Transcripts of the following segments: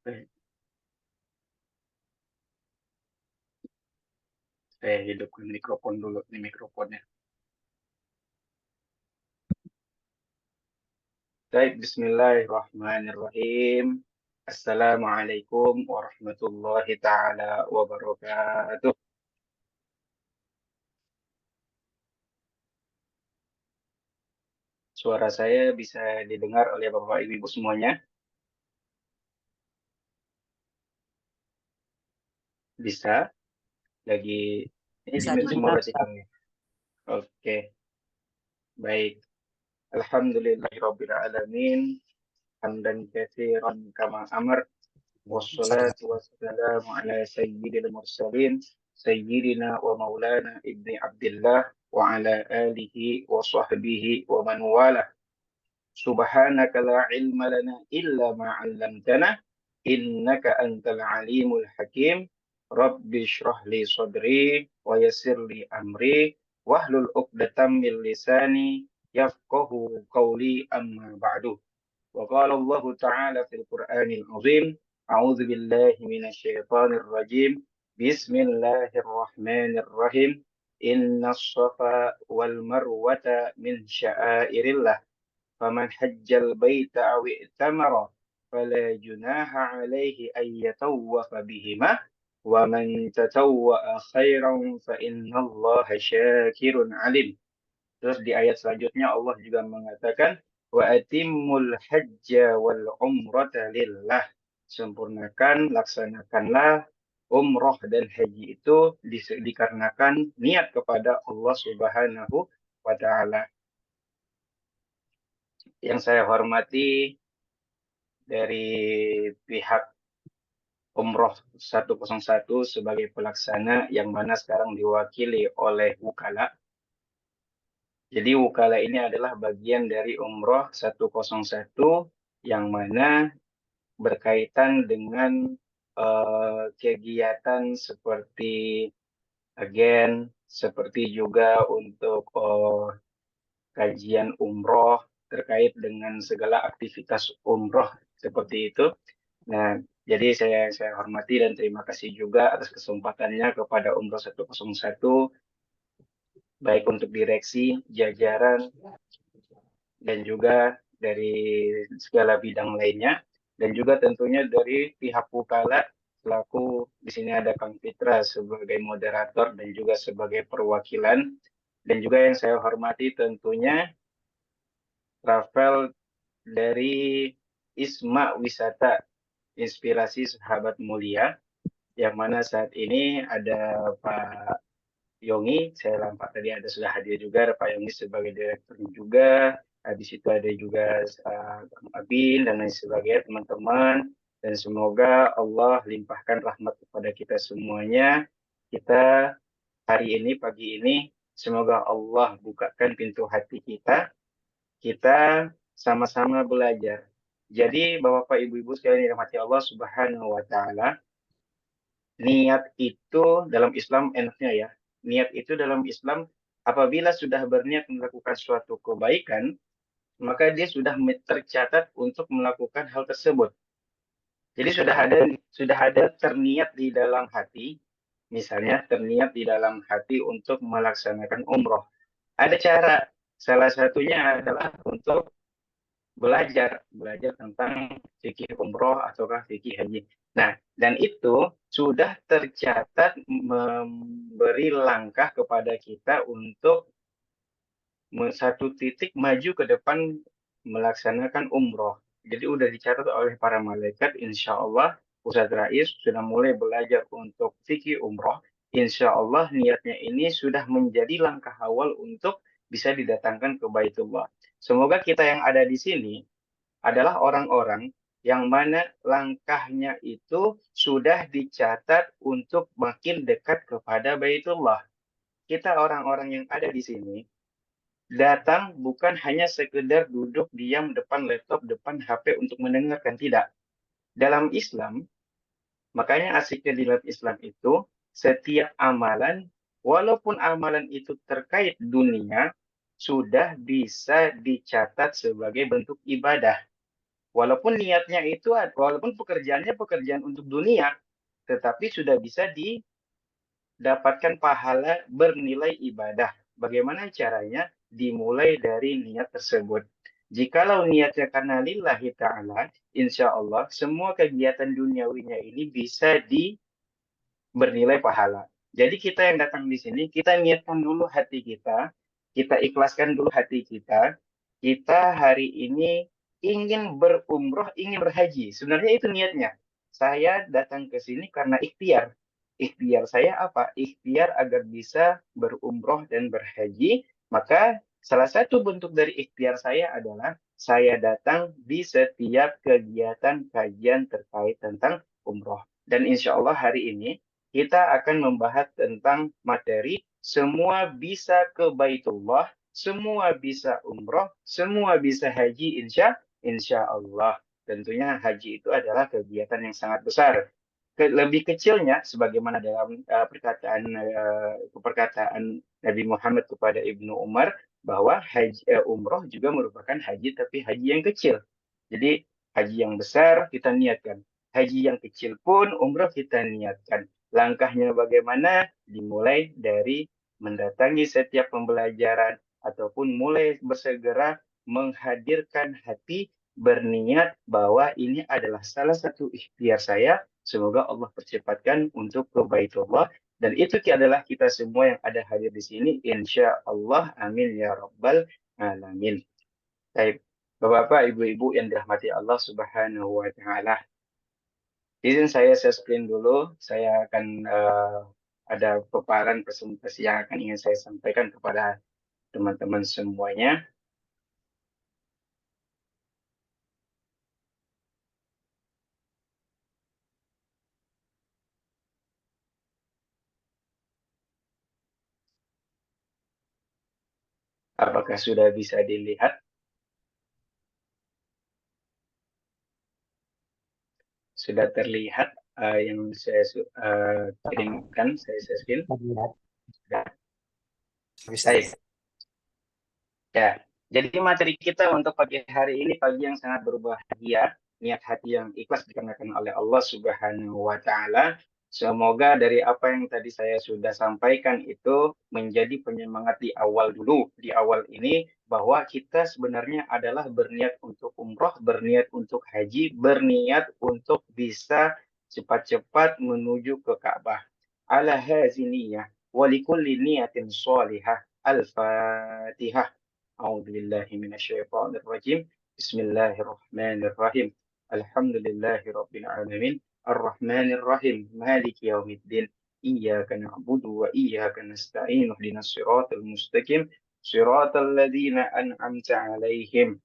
Baik, saya hidupkan mikrofon dulu, ini mikrofonnya. Baik, Bismillahirrahmanirrahim. Assalamualaikum warahmatullahi taala wabarakatuh. Suara saya bisa didengar oleh Bapak Ibu semuanya? Bisa? Lagi ini di Bisa mute semua dengar. berarti kami. Oke, baik. Alhamdulillahirabbil alamin. Hamdan katsiran kama amar. Wassalatu wassalamu ala sayyidil mursalin sayyidina wa maulana ibni Abdullah wa ala alihi wa sahbihi wa man wala. Subhanaka la ilma lana illa ma 'allamtana innaka antal alimul hakim. Rabbi shrah li sadri wa yassir li amri wahlul 'uqdatam min lisani yafqahu qawli amma ba'du. وقال الله تعالى في القرآن العظيم أعوذ بالله من الشيطان الرجيم بسم الله الرحمن الرحيم إن الصفا والمروة من شعائر الله فمن حج البيت أو ائتمر فلا جناح عليه أن يطوف بهما ومن تطوع خيرا فإن الله شاكر عليم. Terus di ayat selanjutnya Allah juga mengatakan wa atimmul hajja wal umrata lillah. Sempurnakan, laksanakanlah umroh dan haji itu dikarenakan niat kepada Allah Subhanahu wa taala. Yang saya hormati dari pihak Umroh 101 sebagai pelaksana yang mana sekarang diwakili oleh Wukala. Jadi Wukala ini adalah bagian dari Umroh 101 yang mana berkaitan dengan kegiatan seperti agen, seperti juga untuk kajian umroh terkait dengan segala aktivitas umroh seperti itu. Nah, jadi saya hormati dan terima kasih juga atas kesempatannya kepada Umroh 101, baik untuk direksi, jajaran, dan juga dari segala bidang lainnya, dan juga tentunya dari pihak Wukala, selaku di sini ada Kang Fitra sebagai moderator dan juga sebagai perwakilan, dan juga yang saya hormati tentunya Rafael dari Isma Wisata Inspirasi Sahabat Mulia, yang mana saat ini ada Pak Yongi, saya lampak tadi ada sudah hadir juga, ada Pak Yongi sebagai direktur juga, di situ ada juga Kang Abin dan lain sebagainya teman-teman, dan semoga Allah limpahkan rahmat kepada kita semuanya. Kita hari ini, pagi ini, semoga Allah bukakan pintu hati kita, kita sama-sama belajar. Jadi Bapak Ibu-Ibu sekalian yang dirahmati Allah Subhanahu wa taala, niat itu dalam Islam enaknya ya. Niat itu dalam Islam apabila sudah berniat melakukan suatu kebaikan, maka dia sudah tercatat untuk melakukan hal tersebut. Jadi sudah ada terniat di dalam hati, misalnya terniat di dalam hati untuk melaksanakan umroh. Ada cara, salah satunya adalah untuk belajar tentang fikih umroh ataukah fikih haji. Nah, dan itu sudah tercatat memberi langkah kepada kita untuk satu titik maju ke depan melaksanakan umroh. Jadi udah dicatat oleh para malaikat, insya Allah Ustadz Rais sudah mulai belajar untuk fikih umroh. Insya Allah niatnya ini sudah menjadi langkah awal untuk bisa didatangkan ke Baitullah. Semoga kita yang ada di sini adalah orang-orang yang mana langkahnya itu sudah dicatat untuk makin dekat kepada Baitullah. Kita orang-orang yang ada di sini datang bukan hanya sekedar duduk diam depan laptop, depan HP untuk mendengarkan, tidak. Dalam Islam, makanya asiknya di dalam Islam itu, setiap amalan, walaupun amalan itu terkait dunia, sudah bisa dicatat sebagai bentuk ibadah. Walaupun niatnya itu, walaupun pekerjaannya pekerjaan untuk dunia, tetapi sudah bisa didapatkan pahala bernilai ibadah. Bagaimana caranya? Dimulai dari niat tersebut. Jikalau niatnya karena lillahi ta'ala, insya Allah semua kegiatan duniawinya ini bisa bernilai pahala. Jadi kita yang datang di sini, kita niatkan dulu hati kita ikhlaskan dulu hati kita hari ini ingin berumroh, ingin berhaji. Sebenarnya itu niatnya. Saya datang ke sini karena ikhtiar. Ikhtiar saya apa? Ikhtiar agar bisa berumroh dan berhaji. Maka salah satu bentuk dari ikhtiar saya adalah saya datang di setiap kegiatan kajian terkait tentang umroh. Dan insya Allah hari ini kita akan membahas tentang materi semua bisa ke Baitullah, semua bisa umroh, semua bisa haji, insya Allah. Tentunya haji itu adalah kegiatan yang sangat besar. Lebih kecilnya, sebagaimana dalam perkataan Nabi Muhammad kepada Ibnu Umar, bahwa umroh juga merupakan haji, tapi haji yang kecil. Jadi haji yang besar kita niatkan. Haji yang kecil pun umroh kita niatkan. Langkahnya bagaimana? Dimulai dari mendatangi setiap pembelajaran ataupun mulai bersegera menghadirkan hati berniat bahwa ini adalah salah satu ikhtiar saya. Semoga Allah percepatkan untuk ke Baitullah. Dan itu adalah kita semua yang ada hadir di sini. Insya Allah. Amin ya Rabbal Alamin. Baik. Bapak-bapak, ibu-ibu yang dirahmati Allah Subhanahu wa Ta'ala. Izin saya screen dulu. Saya akan ada paparan presentasi yang akan ingin saya sampaikan kepada teman-teman semuanya. Apakah sudah bisa dilihat? Sudah terlihat yang saya kirimkan, saya screen? Terlihat. Sudah. Bisa. Baik. Ya, jadi materi kita untuk pagi hari ini pagi yang sangat berbahagia, niat hati yang ikhlas dikarenakan oleh Allah Subhanahu wa Ta'ala. Semoga dari apa yang tadi saya sudah sampaikan itu menjadi penyemangat di awal dulu, di awal ini, bahwa kita sebenarnya adalah berniat untuk umroh, berniat untuk haji, berniat untuk bisa cepat-cepat menuju ke Ka'bah. Ala haziniyah, walikulli niyatin sholihah, al-fatihah. أعوذ بالله من الشيطان الرجيم بسم الله الرحمن الرحيم الحمد لله رب العالمين الرحمن الرحيم مالك يوم الدين إياك نعبد وإياك نستعين اهدنا الصراط المستقيم صراط الذين أنعمت عليهم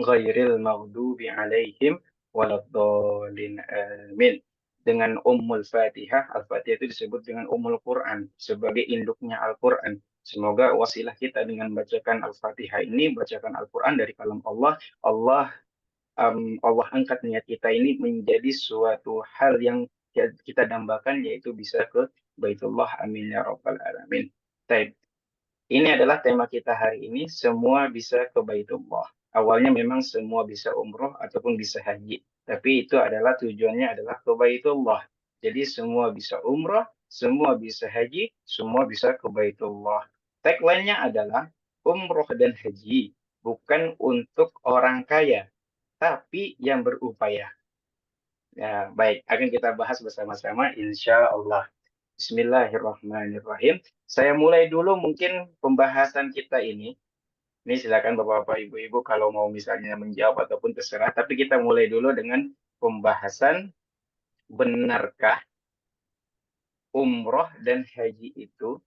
غير المغضوب عليهم ولا الضالين آمين. Dengan Ummul Fatihah, Al-Fatihah itu disebut dengan Ummul Quran sebagai induknya Al-Quran. Semoga wasilah kita dengan bacakan Al-Fatihah ini, bacakan Al-Quran dari kalam Allah, Allah angkat niat kita ini menjadi suatu hal yang kita dambakan, yaitu bisa ke Baitullah. Amin ya Rabbal Alamin. Baik. Ini adalah tema kita hari ini, semua bisa ke Baitullah. Awalnya memang semua bisa umroh ataupun bisa haji. Tapi itu adalah tujuannya adalah ke Baitullah. Jadi semua bisa umroh, semua bisa haji, semua bisa ke Baitullah. Tagline-nya adalah umroh dan haji bukan untuk orang kaya, tapi yang berupaya. Ya, baik, akan kita bahas bersama-sama insya Allah. Bismillahirrahmanirrahim. Saya mulai dulu mungkin pembahasan kita ini. Ini silakan Bapak-Bapak, Ibu-Ibu kalau mau misalnya menjawab ataupun terserah. Tapi kita mulai dulu dengan pembahasan, benarkah umroh dan haji itu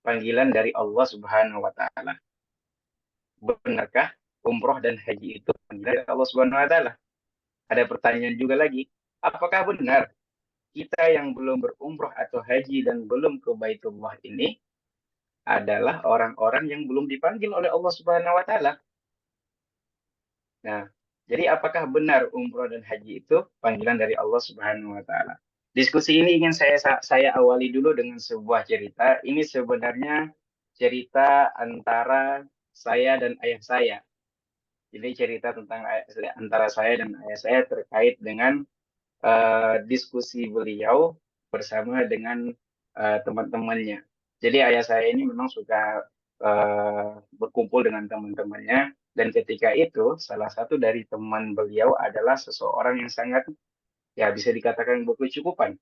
panggilan dari Allah Subhanahu wa Ta'ala? Benarkah umroh dan haji itu panggilan dari Allah Subhanahu wa Ta'ala? Ada pertanyaan juga lagi. Apakah benar kita yang belum berumroh atau haji dan belum ke Baitullah ini adalah orang-orang yang belum dipanggil oleh Allah Subhanahu wa Ta'ala? Nah, jadi apakah benar umroh dan haji itu panggilan dari Allah Subhanahu wa Ta'ala? Diskusi ini ingin saya awali dulu dengan sebuah cerita. Ini sebenarnya cerita antara saya dan ayah saya. Ini cerita tentang antara saya dan ayah saya terkait dengan diskusi beliau bersama dengan teman-temannya. Jadi ayah saya ini memang suka berkumpul dengan teman-temannya, dan ketika itu salah satu dari teman beliau adalah seseorang yang sangat, ya bisa dikatakan berkecukupan.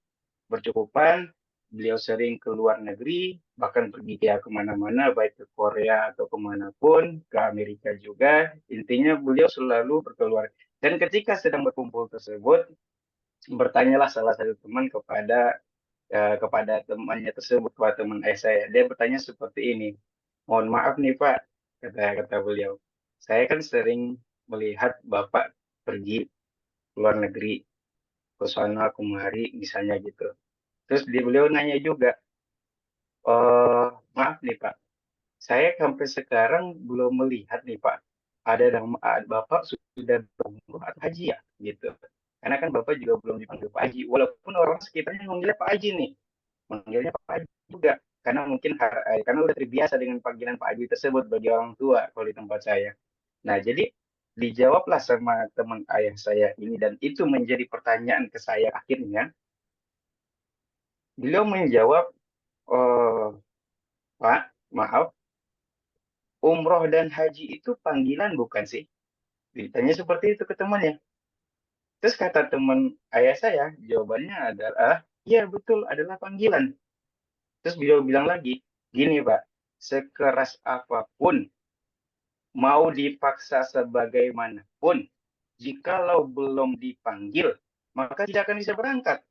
Beliau sering ke luar negeri, bahkan pergi dia kemana-mana, baik ke Korea atau kemanapun, ke Amerika juga. Intinya beliau selalu berkeluar. Dan ketika sedang berkumpul tersebut, bertanyalah salah satu teman kepada temannya tersebut, kepada teman saya. Dia bertanya seperti ini, mohon maaf nih Pak, kata beliau. Saya kan sering melihat Bapak pergi ke luar negeri, ke sana kemari, misalnya gitu. Terus beliau nanya juga, maaf nih Pak, saya sampai sekarang belum melihat nih Pak, ada nama Bapak sudah berumroh atau haji ya, gitu. Karena kan Bapak juga belum dipanggil Pak Haji, walaupun orang sekitarnya manggilnya Pak Haji nih, manggilnya Pak Haji juga, karena mungkin karena udah terbiasa dengan panggilan Pak Haji tersebut bagi orang tua kalau di tempat saya. Nah, jadi dijawablah sama teman ayah saya ini, dan itu menjadi pertanyaan ke saya akhirnya. Beliau menjawab, eh, Pak, maaf, umroh dan haji itu panggilan bukan sih? Ditanya seperti itu ke temannya. Terus kata teman ayah saya, jawabannya adalah, iya betul, adalah panggilan. Terus beliau bilang lagi, gini Pak, sekeras apapun, mau dipaksa sebagaimanapun, jikalau belum dipanggil, maka tidak akan bisa berangkat.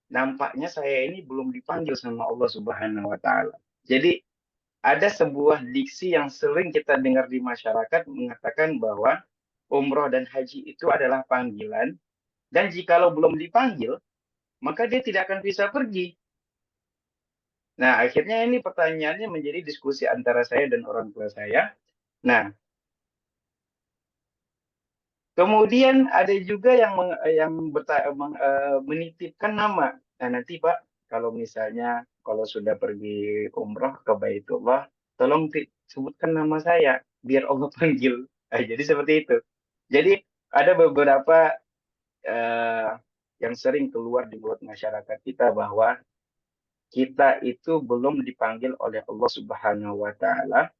Nampaknya saya ini belum dipanggil sama Allah Subhanahu wa Ta'ala. Jadi, ada sebuah diksi yang sering kita dengar di masyarakat mengatakan bahwa umroh dan haji itu adalah panggilan, dan jikalau belum dipanggil, maka dia tidak akan bisa pergi. Nah, akhirnya ini pertanyaannya menjadi diskusi antara saya dan orang tua saya. Nah, kemudian ada juga yang menitipkan nama. Nah, nanti Pak, kalau misalnya kalau sudah pergi umroh ke Baitullah, tolong sebutkan nama saya biar Allah panggil. Jadi seperti itu. Jadi ada beberapa eh, yang sering keluar di buat masyarakat kita bahwa kita itu belum dipanggil oleh Allah Subhanahu wa Ta'ala,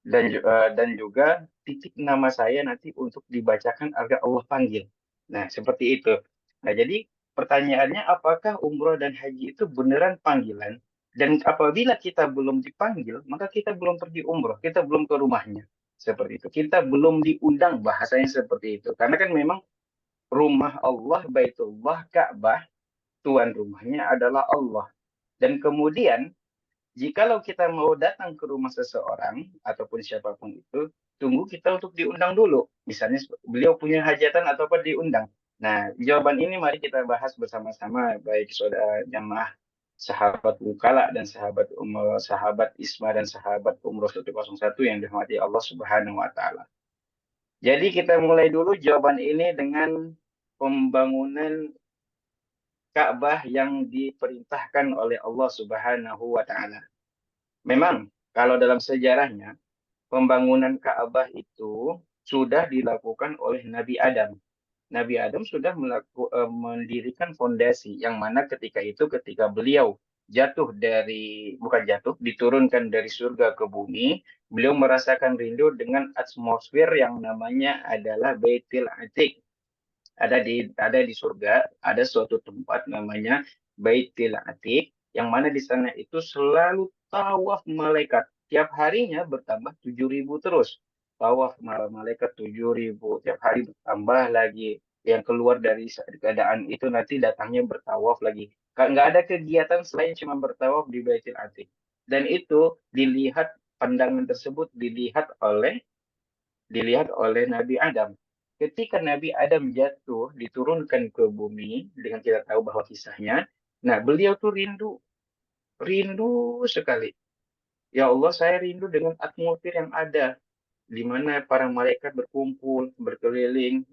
dan juga titik nama saya nanti untuk dibacakan agar Allah panggil. Nah, seperti itu. Nah, jadi pertanyaannya, apakah umroh dan haji itu beneran panggilan? Dan apabila kita belum dipanggil, maka kita belum pergi umroh, kita belum ke rumahnya. Seperti itu. Kita belum diundang, bahasanya seperti itu. Karena kan memang rumah Allah, Baitullah, Ka'bah, tuan rumahnya adalah Allah. Dan kemudian jikalau kita mau datang ke rumah seseorang ataupun siapapun itu, tunggu kita untuk diundang dulu. Misalnya beliau punya hajatan atau apa, diundang. Nah, jawaban ini mari kita bahas bersama-sama, baik saudara jamaah sahabat Wukala dan sahabat Isma dan sahabat Umroh 101 yang dirahmati Allah Subhanahu wa Ta'ala. Jadi kita mulai dulu jawaban ini dengan pembangunan Ka'bah yang diperintahkan oleh Allah Subhanahu wa Ta'ala. Memang kalau dalam sejarahnya, pembangunan Ka'bah itu sudah dilakukan oleh Nabi Adam. Nabi Adam sudah mendirikan fondasi, yang mana ketika beliau bukan jatuh, diturunkan dari surga ke bumi, beliau merasakan rindu dengan atmosfer yang namanya adalah Baitul Atiq. Ada di surga, ada suatu tempat namanya Baitul Atiq, yang mana di sana itu selalu tawaf malaikat. Tiap harinya bertambah 7.000 terus. Tawaf malaikat 7.000. Tiap hari bertambah lagi. Yang keluar dari keadaan itu nanti datangnya bertawaf lagi. Nggak ada kegiatan selain cuma bertawaf di Baitul Atiq. Dan itu pandangan tersebut dilihat oleh Nabi Adam. Ketika Nabi Adam jatuh, diturunkan ke bumi, dengan kita tahu bahwa kisahnya, nah beliau tuh rindu sekali. Ya Allah, saya rindu dengan atmosfer yang ada, di mana para malaikat berkumpul, berkeliling,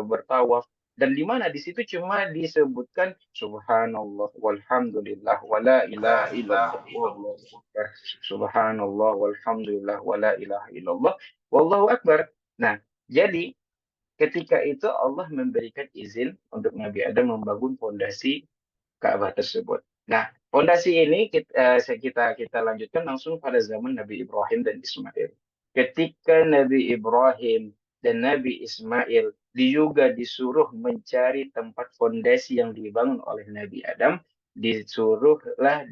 bertawaf. Dan di mana di situ cuma disebutkan subhanallah walhamdulillah wala ilaha illallah wallahu akbar. Subhanallah walhamdulillah wala ilaha illallah wallahu akbar. Nah, jadi ketika itu Allah memberikan izin untuk Nabi Adam membangun fondasi Ka'bah tersebut. Nah, fondasi ini kita lanjutkan langsung pada zaman Nabi Ibrahim dan Ismail. Ketika Nabi Ibrahim dan Nabi Ismail juga disuruh mencari tempat fondasi yang dibangun oleh Nabi Adam,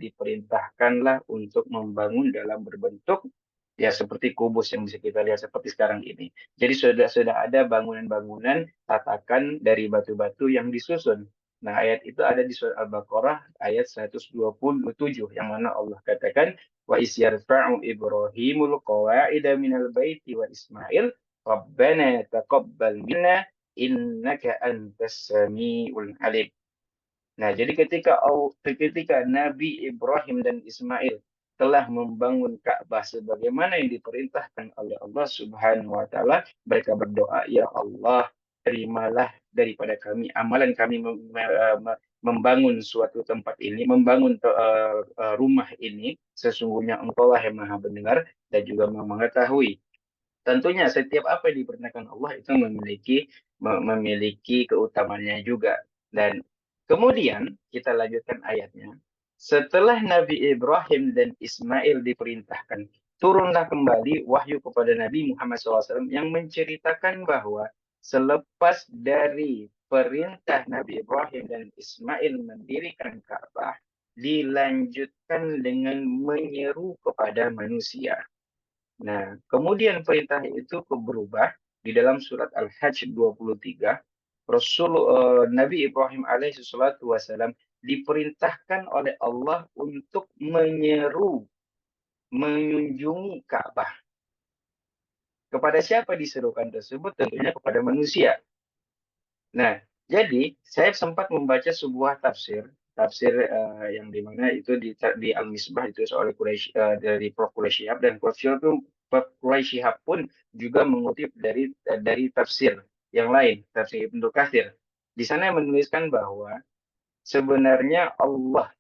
diperintahkanlah untuk membangun dalam berbentuk ya seperti kubus yang bisa kita lihat seperti sekarang ini. Jadi sudah ada bangunan-bangunan tatakan dari batu-batu yang disusun. Nah, ayat itu ada di surat Al-Baqarah ayat 127 yang mana Allah katakan wa isyarfa'u Ibrahimul qawa'ida minal baiti wa Ismail Rabbana taqabbal minna innaka antas samiul alim. Nah, jadi ketika Nabi Ibrahim dan Ismail telah membangun Ka'bah sebagaimana yang diperintahkan oleh Allah Subhanahu wa taala, mereka berdoa, "Ya Allah, terimalah daripada kami amalan kami membangun suatu tempat ini, membangun rumah ini. Sesungguhnya Engkau lah yang Maha mendengar dan juga Maha mengetahui." Tentunya setiap apa yang diperintahkan Allah itu memiliki keutamaannya juga. Dan kemudian kita lanjutkan ayatnya. Setelah Nabi Ibrahim dan Ismail diperintahkan, turunlah kembali wahyu kepada Nabi Muhammad SAW yang menceritakan bahwa selepas dari perintah Nabi Ibrahim dan Ismail mendirikan Ka'bah, dilanjutkan dengan menyeru kepada manusia. Nah, kemudian perintah itu berubah di dalam surat Al-Hajj 23. Nabi Ibrahim alaihi salatu wasalam diperintahkan oleh Allah untuk mengunjungi Ka'bah. Kepada siapa diserukan tersebut? Tentunya kepada manusia. Nah, jadi saya sempat membaca sebuah tafsir yang dimana itu di Al-Misbah itu soal dari Prof. Quraish Shihab, dan Prof. Quraish Shihab pun juga mengutip dari tafsir yang lain, tafsir Ibnu Katsir. Di sana menuliskan bahwa sebenarnya Allah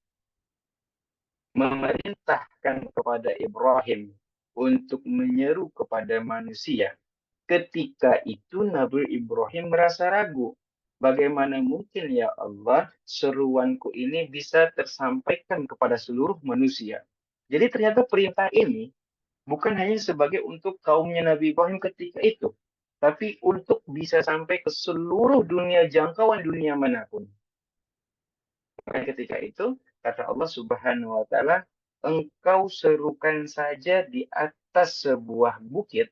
memerintahkan kepada Ibrahim untuk menyeru kepada manusia. Ketika itu Nabi Ibrahim merasa ragu. Bagaimana mungkin ya Allah seruanku ini bisa tersampaikan kepada seluruh manusia. Jadi ternyata perintah ini bukan hanya sebagai untuk kaumnya Nabi Ibrahim ketika itu, tapi untuk bisa sampai ke seluruh dunia, jangkauan dunia manapun. Ketika itu kata Allah Subhanahu wa taala, engkau serukan saja di atas sebuah bukit.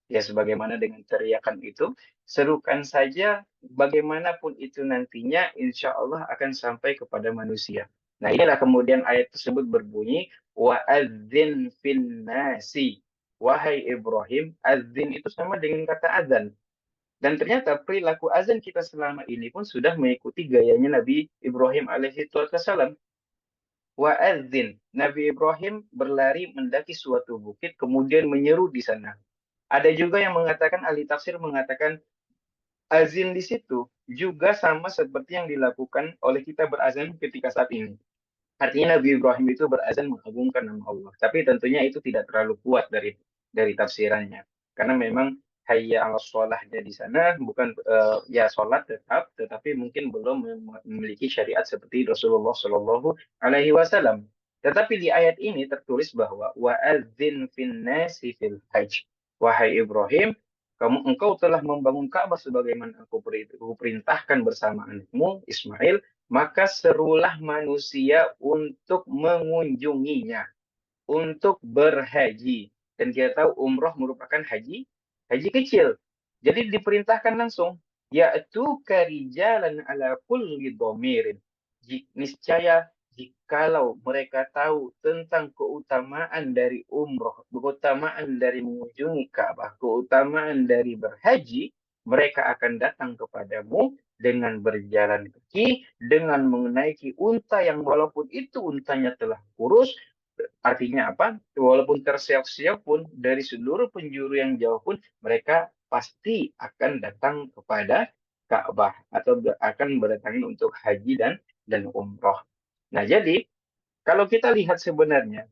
Ya, sebagaimana dengan teriakan itu, serukan saja bagaimanapun itu nantinya, insya Allah akan sampai kepada manusia. Nah, inilah kemudian ayat tersebut berbunyi, wa'adzin fin nasi. Wahai Ibrahim, azin itu sama dengan kata azan. Dan ternyata perilaku azan kita selama ini pun sudah mengikuti gayanya Nabi Ibrahim alaihi wassalam. Wa'adzin. Nabi Ibrahim berlari mendaki suatu bukit, kemudian menyeru di sana. Ada juga yang mengatakan, ahli tafsir mengatakan, azin di situ juga sama seperti yang dilakukan oleh kita berazan ketika saat ini. Artinya Nabi Ibrahim itu berazan mengagungkan nama Allah. Tapi tentunya itu tidak terlalu kuat dari tafsirannya. Karena memang hayya ala sholahnya di sana bukan ya sholat tetap, tetapi mungkin belum memiliki syariat seperti Rasulullah Shallallahu Alaihi Wasallam. Tetapi di ayat ini tertulis bahwa wa'adzin fin nasi fil hajj. Wahai Ibrahim, engkau telah membangun Ka'bah sebagaimana aku perintahkan bersama anakmu Ismail, maka serulah manusia untuk mengunjunginya, untuk berhaji. Dan kita tahu umroh merupakan haji kecil. Jadi diperintahkan langsung, yaitu karijalan ala kulli dhamirin. Niscaya jikalau mereka tahu tentang keutamaan dari umroh, keutamaan dari mengunjungi Ka'bah, keutamaan dari berhaji, mereka akan datang kepadamu dengan berjalan kaki, dengan menaiki unta yang walaupun itu untanya telah kurus, artinya apa? Walaupun terseok-seok pun dari seluruh penjuru yang jauh pun mereka pasti akan datang Ka'bah atau akan berdatangan untuk haji dan umroh. Nah, jadi kalau kita lihat sebenarnya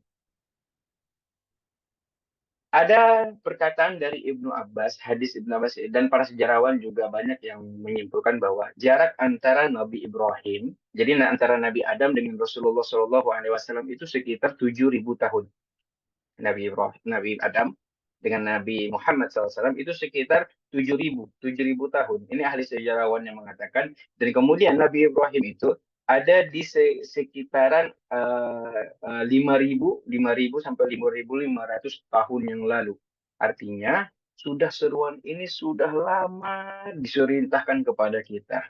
ada perkataan dari Ibnu Abbas, hadis Ibnu Abbas, dan para sejarawan juga banyak yang menyimpulkan bahwa jarak antara Nabi Ibrahim, jadi antara Nabi Adam dengan Rasulullah SAW itu sekitar 7.000 tahun. Nabi Ibrahim, Nabi Adam dengan Nabi Muhammad SAW itu sekitar 7.000 tahun. Ini ahli sejarawan yang mengatakan. Dan kemudian Nabi Ibrahim itu ada di sekitaran 5.000 sampai 5.500 tahun yang lalu. Artinya sudah seruan ini sudah lama disurintahkan kepada kita.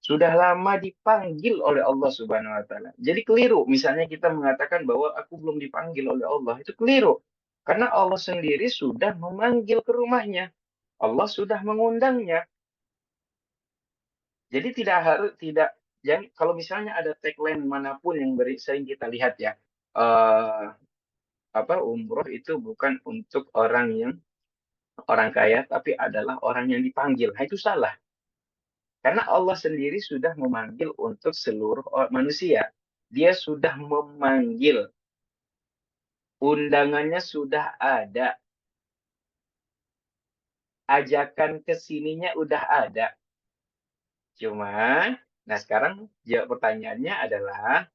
Sudah lama dipanggil oleh Allah Subhanahu wa taala. Jadi keliru misalnya kita mengatakan bahwa aku belum dipanggil oleh Allah, itu keliru. Karena Allah sendiri sudah memanggil ke rumahnya. Allah sudah mengundangnya. Jadi tidak harus tidak jadi kalau misalnya ada tagline manapun yang sering kita lihat ya, eh, umroh itu bukan untuk orang kaya tapi adalah orang yang dipanggil. Nah, itu salah. Karena Allah sendiri sudah memanggil untuk seluruh manusia. Dia sudah memanggil. Undangannya sudah ada. Ajakan ke sininya udah ada. Cuma, nah sekarang jawab pertanyaannya adalah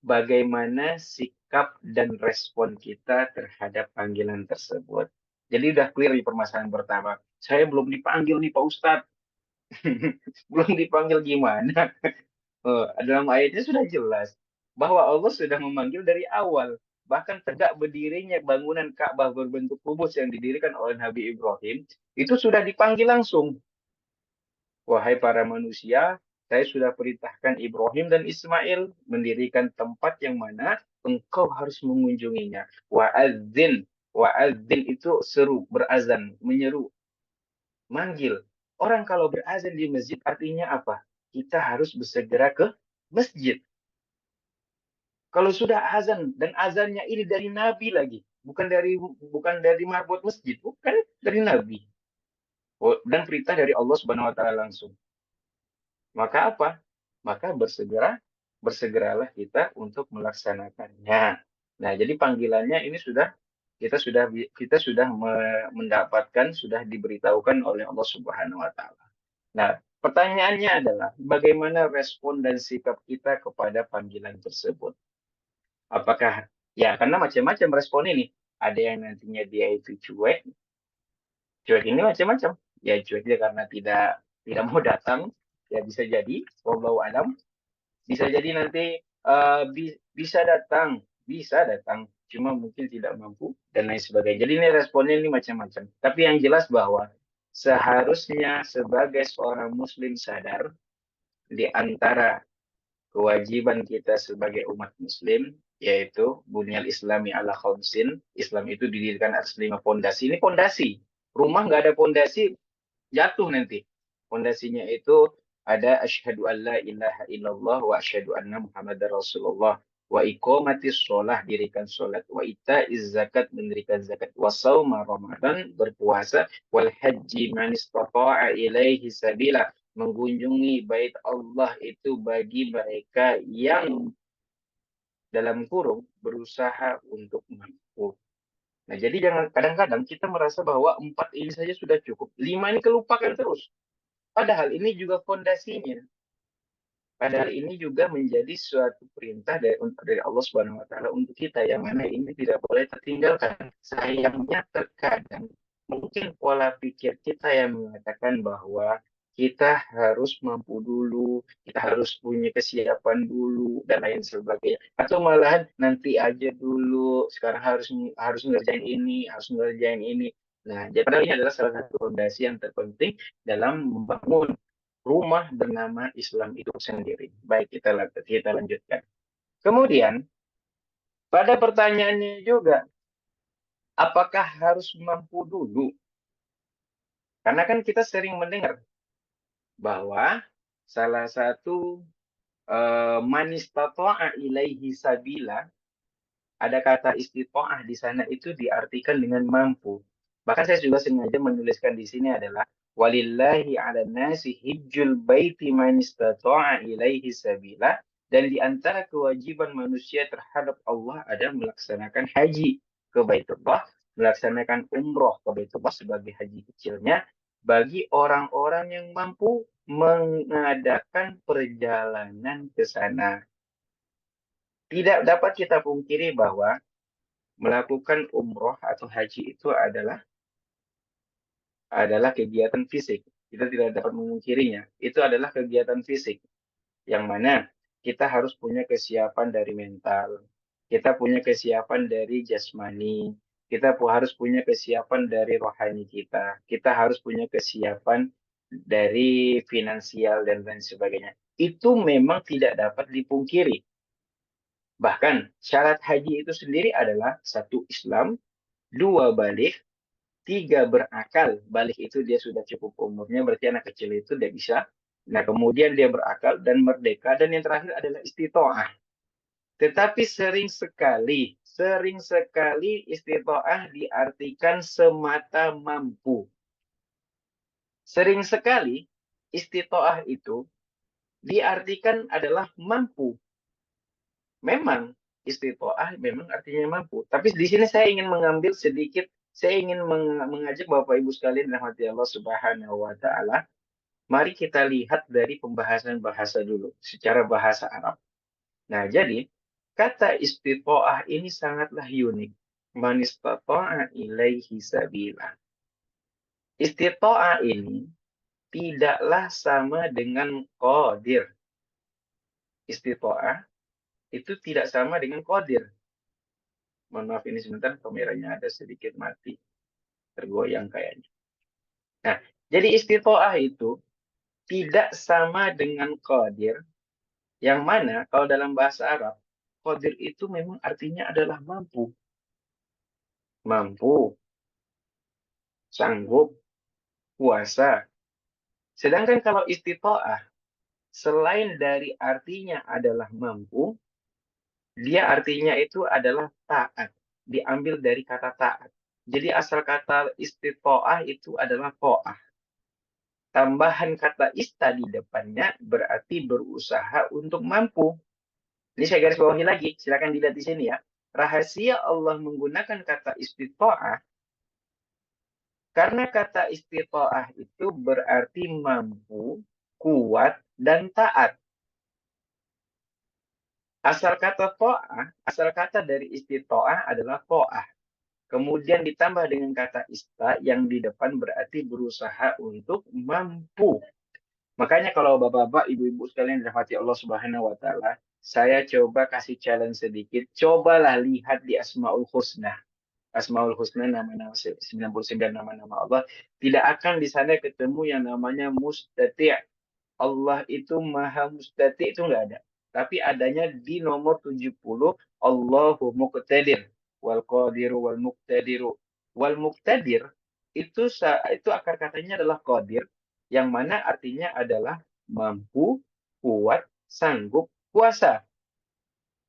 bagaimana sikap dan respon kita terhadap panggilan tersebut. Jadi udah clear di permasalahan pertama. Saya belum dipanggil nih Pak Ustadz. Belum dipanggil gimana? Dalam ayatnya sudah jelas bahwa Allah sudah memanggil dari awal. Bahkan tegak berdirinya bangunan Ka'bah berbentuk kubus yang didirikan oleh Nabi Ibrahim, itu sudah dipanggil langsung. Wahai para manusia, saya sudah perintahkan Ibrahim dan Ismail mendirikan tempat yang mana engkau harus mengunjunginya. Wa'adzin. Wa'adzin itu seru, berazan, menyeru, manggil. Orang kalau berazan di masjid artinya apa? Kita harus bersegera ke masjid. Kalau sudah azan dan azannya ini dari Nabi lagi, bukan dari marbot masjid, bukan dari Nabi. Dan perintah dari Allah Subhanahu wa taala langsung. Maka apa? Maka bersegeralah kita untuk melaksanakannya. Nah, jadi panggilannya ini kita sudah mendapatkan, sudah diberitahukan oleh Allah Subhanahu wa taala. Nah, pertanyaannya adalah bagaimana respon dan sikap kita kepada panggilan tersebut? Apakah ya karena macam-macam respon ini. Ada yang nantinya dia itu cuek, cuek ini macam-macam. Ya cueknya karena tidak mau datang, ya bisa jadi, wallahu alam. Bisa jadi nanti bisa datang, cuma mungkin tidak mampu dan lain sebagainya. Jadi ini responnya ini macam-macam. Tapi yang jelas bahwa seharusnya sebagai seorang Muslim sadar di antara kewajiban kita sebagai umat Muslim yaitu bunyal Islami ala khamsin. Islam itu didirikan atas 5 pondasi. Ini pondasi. Rumah nggak ada pondasi jatuh nanti. Pondasinya itu ada asyhadu alla ilaha illallah wa asyhadu anna muhammadar rasulullah wa iqamatis sholah dirikan sholat wa itaiz zakat mendirikan zakat wa sauma ramadan berpuasa wal haji man istata'a ilaihi sabila mengunjungi bait Allah itu bagi mereka yang dalam kurung berusaha untuk mampu. Nah, jadi jangan kadang-kadang kita merasa bahwa 4 ini saja sudah cukup. 5 ini kelupakan terus. Padahal ini juga fondasinya. Padahal ini juga menjadi suatu perintah dari Allah Subhanahu wa taala untuk kita yang mana ini tidak boleh tertinggalkan. Sayangnya terkadang mungkin pola pikir kita yang mengatakan bahwa kita harus mampu dulu, kita harus punya kesiapan dulu dan lain sebagainya. Atau malahan nanti aja dulu, sekarang harus harus ngerjain ini, harus ngerjain ini. Nah, jadi padahal ini adalah salah satu fondasi yang terpenting dalam membangun rumah bernama Islam itu sendiri. Baik, kita lanjutkan. Kemudian, pada pertanyaannya juga, apakah harus mampu dulu? Karena kan kita sering mendengar bahwa salah satu manistata'a ilaihi sabila, ada kata istita'ah di sana itu diartikan dengan mampu. Bahkan saya juga sengaja menuliskan di sini adalah walillahi 'alan nasi hijjul baiti man istata'a ilaihi sabila, dan di antara kewajiban manusia terhadap Allah ada melaksanakan haji ke Baitullah, melaksanakan umroh ke Baitullah sebagai haji kecilnya bagi orang-orang yang mampu mengadakan perjalanan ke sana. Tidak dapat kita pungkiri bahwa melakukan umroh atau haji itu adalah kegiatan fisik. Kita tidak dapat memungkirinya. Itu adalah kegiatan fisik yang mana kita harus punya kesiapan dari mental, kita punya kesiapan dari jasmani, kita harus punya kesiapan dari rohani kita harus punya kesiapan dari finansial dan lain sebagainya. Itu memang tidak dapat dipungkiri. Bahkan syarat haji itu sendiri adalah satu Islam, dua balik, tiga berakal. Balik itu dia sudah cukup umurnya, berarti anak kecil itu dia bisa. Nah, kemudian dia berakal dan merdeka. Dan yang terakhir adalah istitoah. Tetapi sering sekali istitoah diartikan semata mampu. Sering sekali istitoah itu diartikan adalah mampu. Memang istitoah memang artinya mampu. Tapi di sini saya ingin mengambil sedikit, saya ingin mengajak Bapak Ibu sekalian rahmati Allah Subhanahu wa taala. Mari kita lihat dari pembahasan bahasa dulu, secara bahasa Arab. Nah, jadi kata istitoah ini sangatlah unik. Man istata'a ilaihi sabila. Istitoah ini tidaklah sama dengan qadir. Istitoah itu tidak sama dengan qadir. Mohon maaf ini sebentar kameranya ada sedikit mati, tergoyang kayaknya. Nah, jadi istitoah itu tidak sama dengan qadir, yang mana kalau dalam bahasa Arab, qadir itu memang artinya adalah mampu. Mampu, sanggup, kuasa. Sedangkan kalau istitoah, selain dari artinya adalah mampu, dia artinya itu adalah taat. Diambil dari kata taat. Jadi asal kata istitoah itu adalah to'ah. Tambahan kata ista di depannya berarti berusaha untuk mampu. Ini saya garis bawahi lagi, silakan dilihat di sini ya. Rahasia Allah menggunakan kata istitoah, karena kata istitoah itu berarti mampu, kuat, dan taat. Asal kata dari istitoah adalah to'ah. Kemudian ditambah dengan kata ista yang di depan berarti berusaha untuk mampu. Makanya kalau bapak-bapak, ibu-ibu sekalian dirahmati Allah Subhanahu wa taala, saya coba kasih challenge sedikit. Cobalah lihat di Asmaul Husna. Asmaul Husna, nama-nama 99 nama-nama Allah. Tidak akan di sana ketemu yang namanya mustati'. Allah itu maha mustati' itu enggak ada. Tapi adanya di nomor 70, Allahu muqtadir wal qadiru wal muqtadiru. Wal muqtadir itu akar katanya adalah qadir, yang mana artinya adalah mampu, kuat, sanggup, kuasa.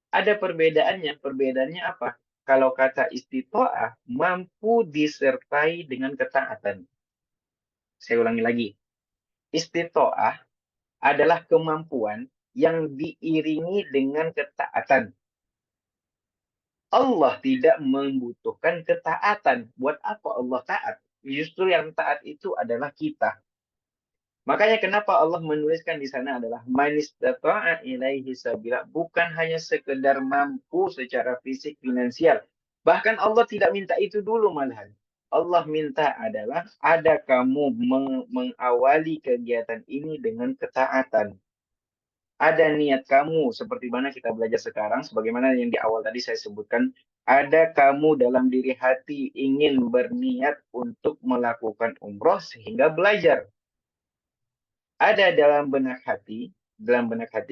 Ada perbedaannya. Perbedaannya apa? Kalau kata istitoah, mampu disertai dengan ketaatan. Saya ulangi lagi. Istitoah adalah kemampuan yang diiringi dengan ketaatan. Allah tidak membutuhkan ketaatan. Buat apa Allah taat? Justru yang taat itu adalah kita. Makanya kenapa Allah menuliskan di sana adalah man istata'a ilaihi sabila, bukan hanya sekedar mampu secara fisik finansial. Bahkan Allah tidak minta itu dulu malahan. Allah minta adalah ada kamu mengawali kegiatan ini dengan ketaatan. Ada niat kamu seperti mana kita belajar sekarang, sebagaimana yang di awal tadi saya sebutkan, ada kamu dalam diri hati ingin berniat untuk melakukan umroh sehingga belajar. Ada dalam benak hati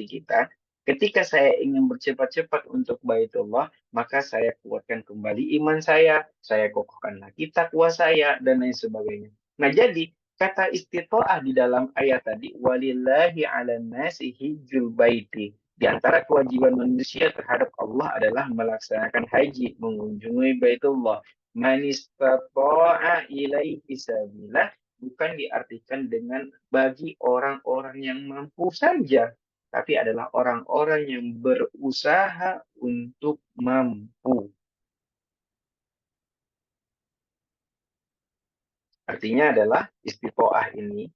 kita, ketika saya ingin bercepat-cepat untuk Baitullah, maka saya kuatkan kembali iman saya kokohkan lagi takwa saya, dan lain sebagainya. Nah, jadi kata istitoah di dalam ayat tadi, walillahi 'alan nasi hijjul baiti. Di antara kewajiban manusia terhadap Allah adalah melaksanakan haji, mengunjungi Baitullah. Man istata'a ilaihi sabila bukan diartikan dengan bagi orang-orang yang mampu saja, tapi adalah orang-orang yang berusaha untuk mampu. Artinya adalah istitoah ini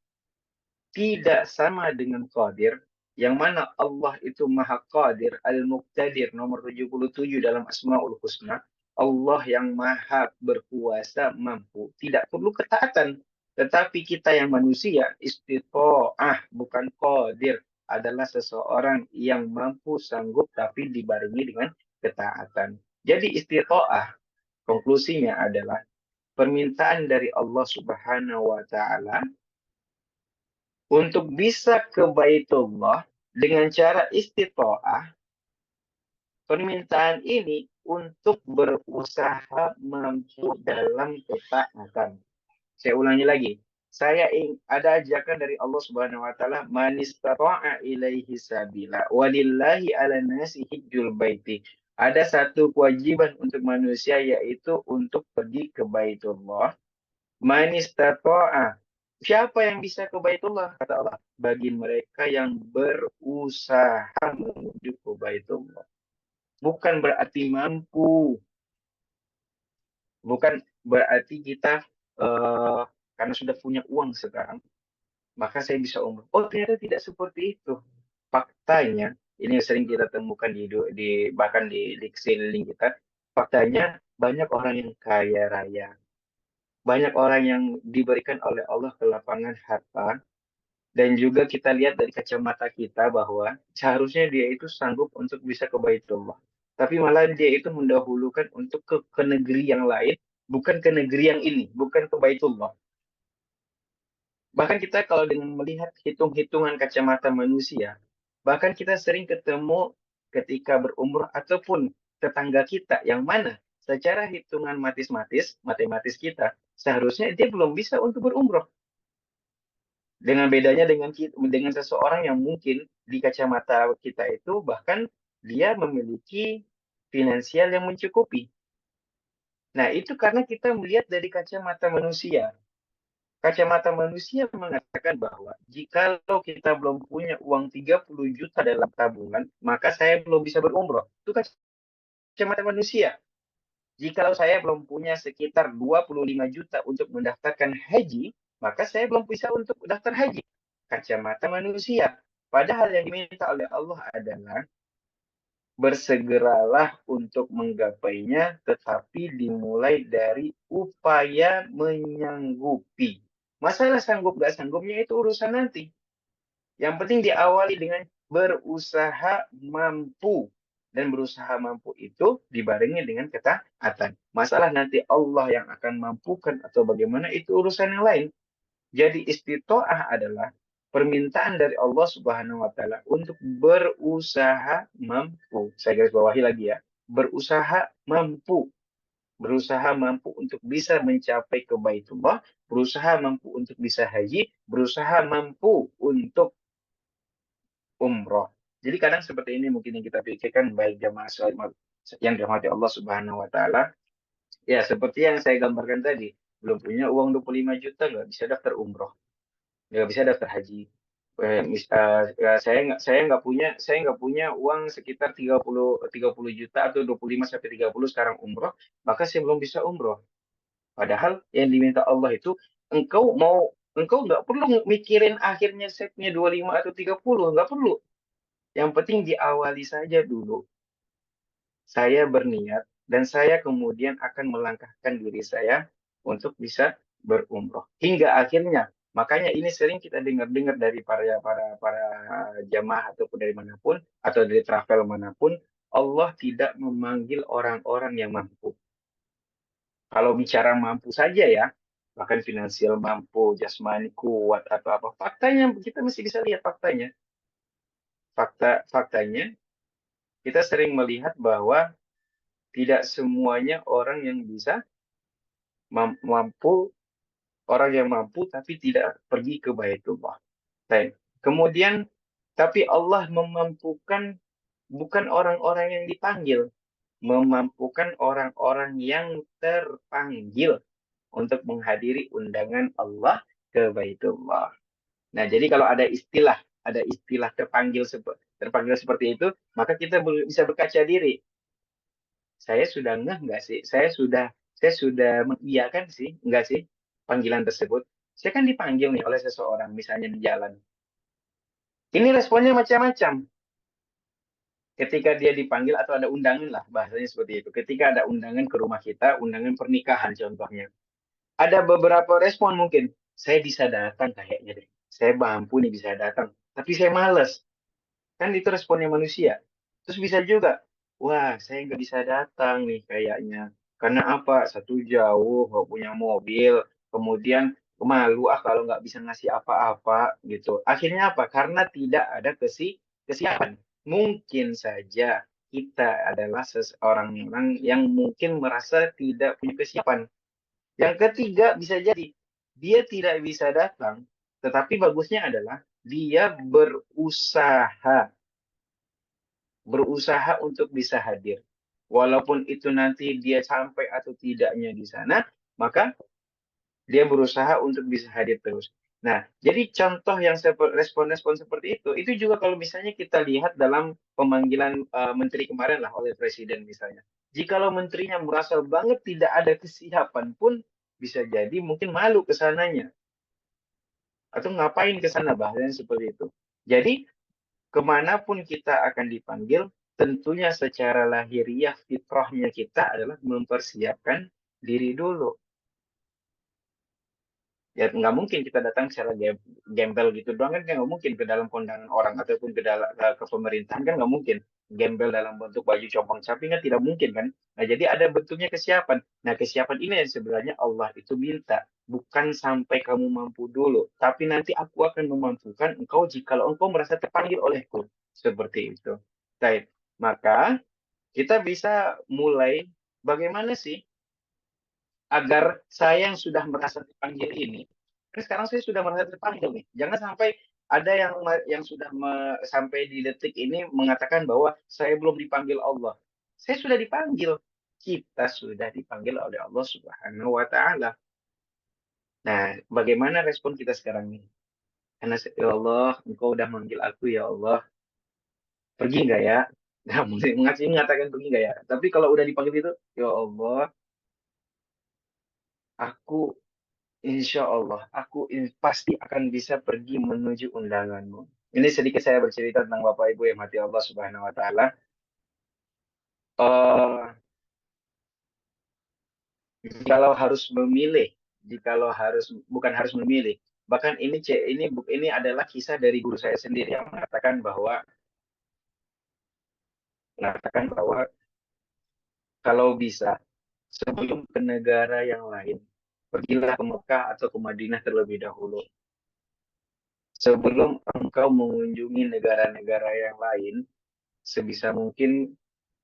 tidak sama dengan qadir, yang mana Allah itu Maha Qadir, Al-Muqtadir, nomor 77 dalam Asmaul Husna. Allah yang Maha berkuasa, mampu, tidak perlu ketaatan. Tetapi kita yang manusia, istitoah, bukan qadir, adalah seseorang yang mampu, sanggup, tapi dibarengi dengan ketaatan. Jadi istitoah, konklusinya adalah permintaan dari Allah Subhanahu wa Ta'ala untuk bisa ke Baitullah dengan cara istitoah, permintaan ini untuk berusaha mampu dalam ketaatan. Saya ulangi lagi. Ada ajakan dari Allah Subhanahu wa taala, "Man istata'a ilaihi sabila, walillahi 'alan nasi hijjul baiti." Ada satu kewajiban untuk manusia, yaitu untuk pergi ke Baitullah. Man istata'a. Siapa yang bisa ke Baitullah? Kata Allah. Bagi mereka yang berusaha menuju ke Baitullah. Bukan berarti mampu. Bukan berarti kita karena sudah punya uang sekarang, maka saya bisa umroh. Oh, ternyata tidak seperti itu. Faktanya, ini sering kita temukan bahkan di sekeliling kita. Faktanya banyak orang yang kaya raya, banyak orang yang diberikan oleh Allah kelapangan harta, dan juga kita lihat dari kacamata kita bahwa seharusnya dia itu sanggup untuk bisa ke Baitullah. Tapi malah dia itu mendahulukan untuk ke negeri yang lain, bukan ke negeri yang ini, bukan ke Baitullah. Bahkan kita kalau dengan melihat hitung-hitungan kacamata manusia, bahkan kita sering ketemu ketika berumrah ataupun tetangga kita yang mana secara hitungan matematis kita, seharusnya dia belum bisa untuk berumrah. Dengan bedanya dengan seseorang yang mungkin di kacamata kita itu bahkan dia memiliki finansial yang mencukupi. Nah, itu karena kita melihat dari kacamata manusia. Kacamata manusia mengatakan bahwa jikalau kita belum punya uang 30 juta dalam tabungan, maka saya belum bisa berumroh. Itu kacamata manusia. Jikalau saya belum punya sekitar 25 juta untuk mendaftarkan haji, maka saya belum bisa untuk daftar haji. Kacamata manusia. Padahal yang diminta oleh Allah adalah bersegeralah untuk menggapainya, tetapi dimulai dari upaya menyanggupi. Masalah sanggup gak sanggupnya itu urusan nanti. Yang penting diawali dengan berusaha mampu. Dan berusaha mampu itu dibarengi dengan ketaatan. Masalah nanti Allah yang akan mampukan atau bagaimana itu urusan yang lain. Jadi istitoah adalah permintaan dari Allah Subhanahu wa taala untuk berusaha mampu. Saya garis bawahi lagi ya. Berusaha mampu. Berusaha mampu untuk bisa mencapai ke Baitullah, berusaha mampu untuk bisa haji, berusaha mampu untuk umroh. Jadi kadang seperti ini mungkin yang kita pikirkan, baik jamaah yang dirahmati Allah Subhanahu wa taala. Ya, seperti yang saya gambarkan tadi, belum punya uang 25 juta nggak bisa daftar umroh, nggak bisa daftar haji. Saya nggak punya uang sekitar 30 juta atau 25 sampai 30 sekarang umroh, maka saya belum bisa umroh. Padahal yang diminta Allah itu engkau nggak perlu mikirin akhirnya setnya 25 atau 30, nggak perlu. Yang penting diawali saja dulu. Saya berniat dan saya kemudian akan melangkahkan diri saya untuk bisa berumroh. Hingga akhirnya, makanya ini sering kita dengar-dengar dari para jamaah ataupun dari manapun atau dari travel manapun, Allah tidak memanggil orang-orang yang mampu. Kalau bicara mampu saja ya, bahkan finansial mampu, jasmani kuat atau apa, faktanya kita masih bisa lihat faktanya. Faktanya kita sering melihat bahwa tidak semuanya orang yang bisa mampu, orang yang mampu tapi tidak pergi ke Baitullah. Baik. Kemudian tapi Allah memampukan bukan orang-orang yang dipanggil. memampukan orang-orang yang terpanggil untuk menghadiri undangan Allah ke Baitullah. Nah, jadi kalau ada istilah terpanggil seperti itu, maka kita bisa berkaca diri. Saya sudah ngeh nggak sih? Saya sudah mengiyakan sih, nggak sih panggilan tersebut? Saya kan dipanggil nih oleh seseorang, misalnya di jalan. Ini responnya macam-macam. Ketika dia dipanggil atau ada undangan lah, bahasanya seperti itu. Ketika ada undangan ke rumah kita, undangan pernikahan contohnya. Ada beberapa respon mungkin. Saya bisa datang kayaknya deh. Saya mampu nih bisa datang. Tapi saya males. Kan itu responnya manusia. Terus bisa juga, wah saya nggak bisa datang nih kayaknya. Karena apa? Satu jauh, nggak punya mobil. Kemudian malu kalau nggak bisa ngasih apa-apa gitu. Akhirnya apa? Karena tidak ada kesiapan. Mungkin saja kita adalah seseorang orang yang mungkin merasa tidak punya kesiapan. Yang ketiga bisa jadi dia tidak bisa datang, tetapi bagusnya adalah dia berusaha untuk bisa hadir. Walaupun itu nanti dia sampai atau tidaknya di sana, maka dia berusaha untuk bisa hadir terus. Nah, jadi contoh yang respon-respon seperti itu juga kalau misalnya kita lihat dalam pemanggilan menteri kemarin lah oleh presiden misalnya. Jikalau menterinya merasa banget tidak ada kesiapan pun, bisa jadi mungkin malu ke sananya. Atau ngapain ke sana, bahasanya seperti itu. Jadi, kemanapun kita akan dipanggil, tentunya secara lahiriah fitrahnya kita adalah mempersiapkan diri dulu. Ya nggak mungkin kita datang secara gembel gitu doang kan nggak mungkin ke dalam kondangan orang ataupun ke pemerintahan kan nggak mungkin gembel dalam bentuk baju compang camping kan tidak mungkin kan. Nah jadi ada bentuknya kesiapan. Nah kesiapan ini yang sebenarnya Allah itu minta bukan sampai kamu mampu dulu, tapi nanti aku akan memampukan engkau jikalau engkau merasa terpanggil olehku seperti itu. Baik, maka kita bisa mulai bagaimana sih agar saya yang sudah merasa terpanggil ini, kan sekarang saya sudah merasa terpanggil nih. Jangan sampai ada yang sudah sampai di detik ini mengatakan bahwa saya belum dipanggil Allah. Saya sudah dipanggil. Kita sudah dipanggil oleh Allah Subhanahu wa taala. Nah, bagaimana respon kita sekarang nih? Karena ya Allah, Engkau udah manggil aku ya Allah. Pergi nggak ya? Nah, mengatakan pergi nggak ya? Tapi kalau udah dipanggil itu, ya Allah, aku insya Allah, aku pasti akan bisa pergi menuju undanganmu. Ini sedikit saya bercerita tentang Bapak Ibu yang mati Allah Subhanahu Wa Taala. Eh, Jikalau harus memilih, jikalau harus bukan harus memilih, bahkan ini adalah kisah dari guru saya sendiri yang mengatakan bahwa kalau bisa sebelum ke negara yang lain, pergilah ke Mekah atau ke Madinah terlebih dahulu. Sebelum engkau mengunjungi negara-negara yang lain, sebisa mungkin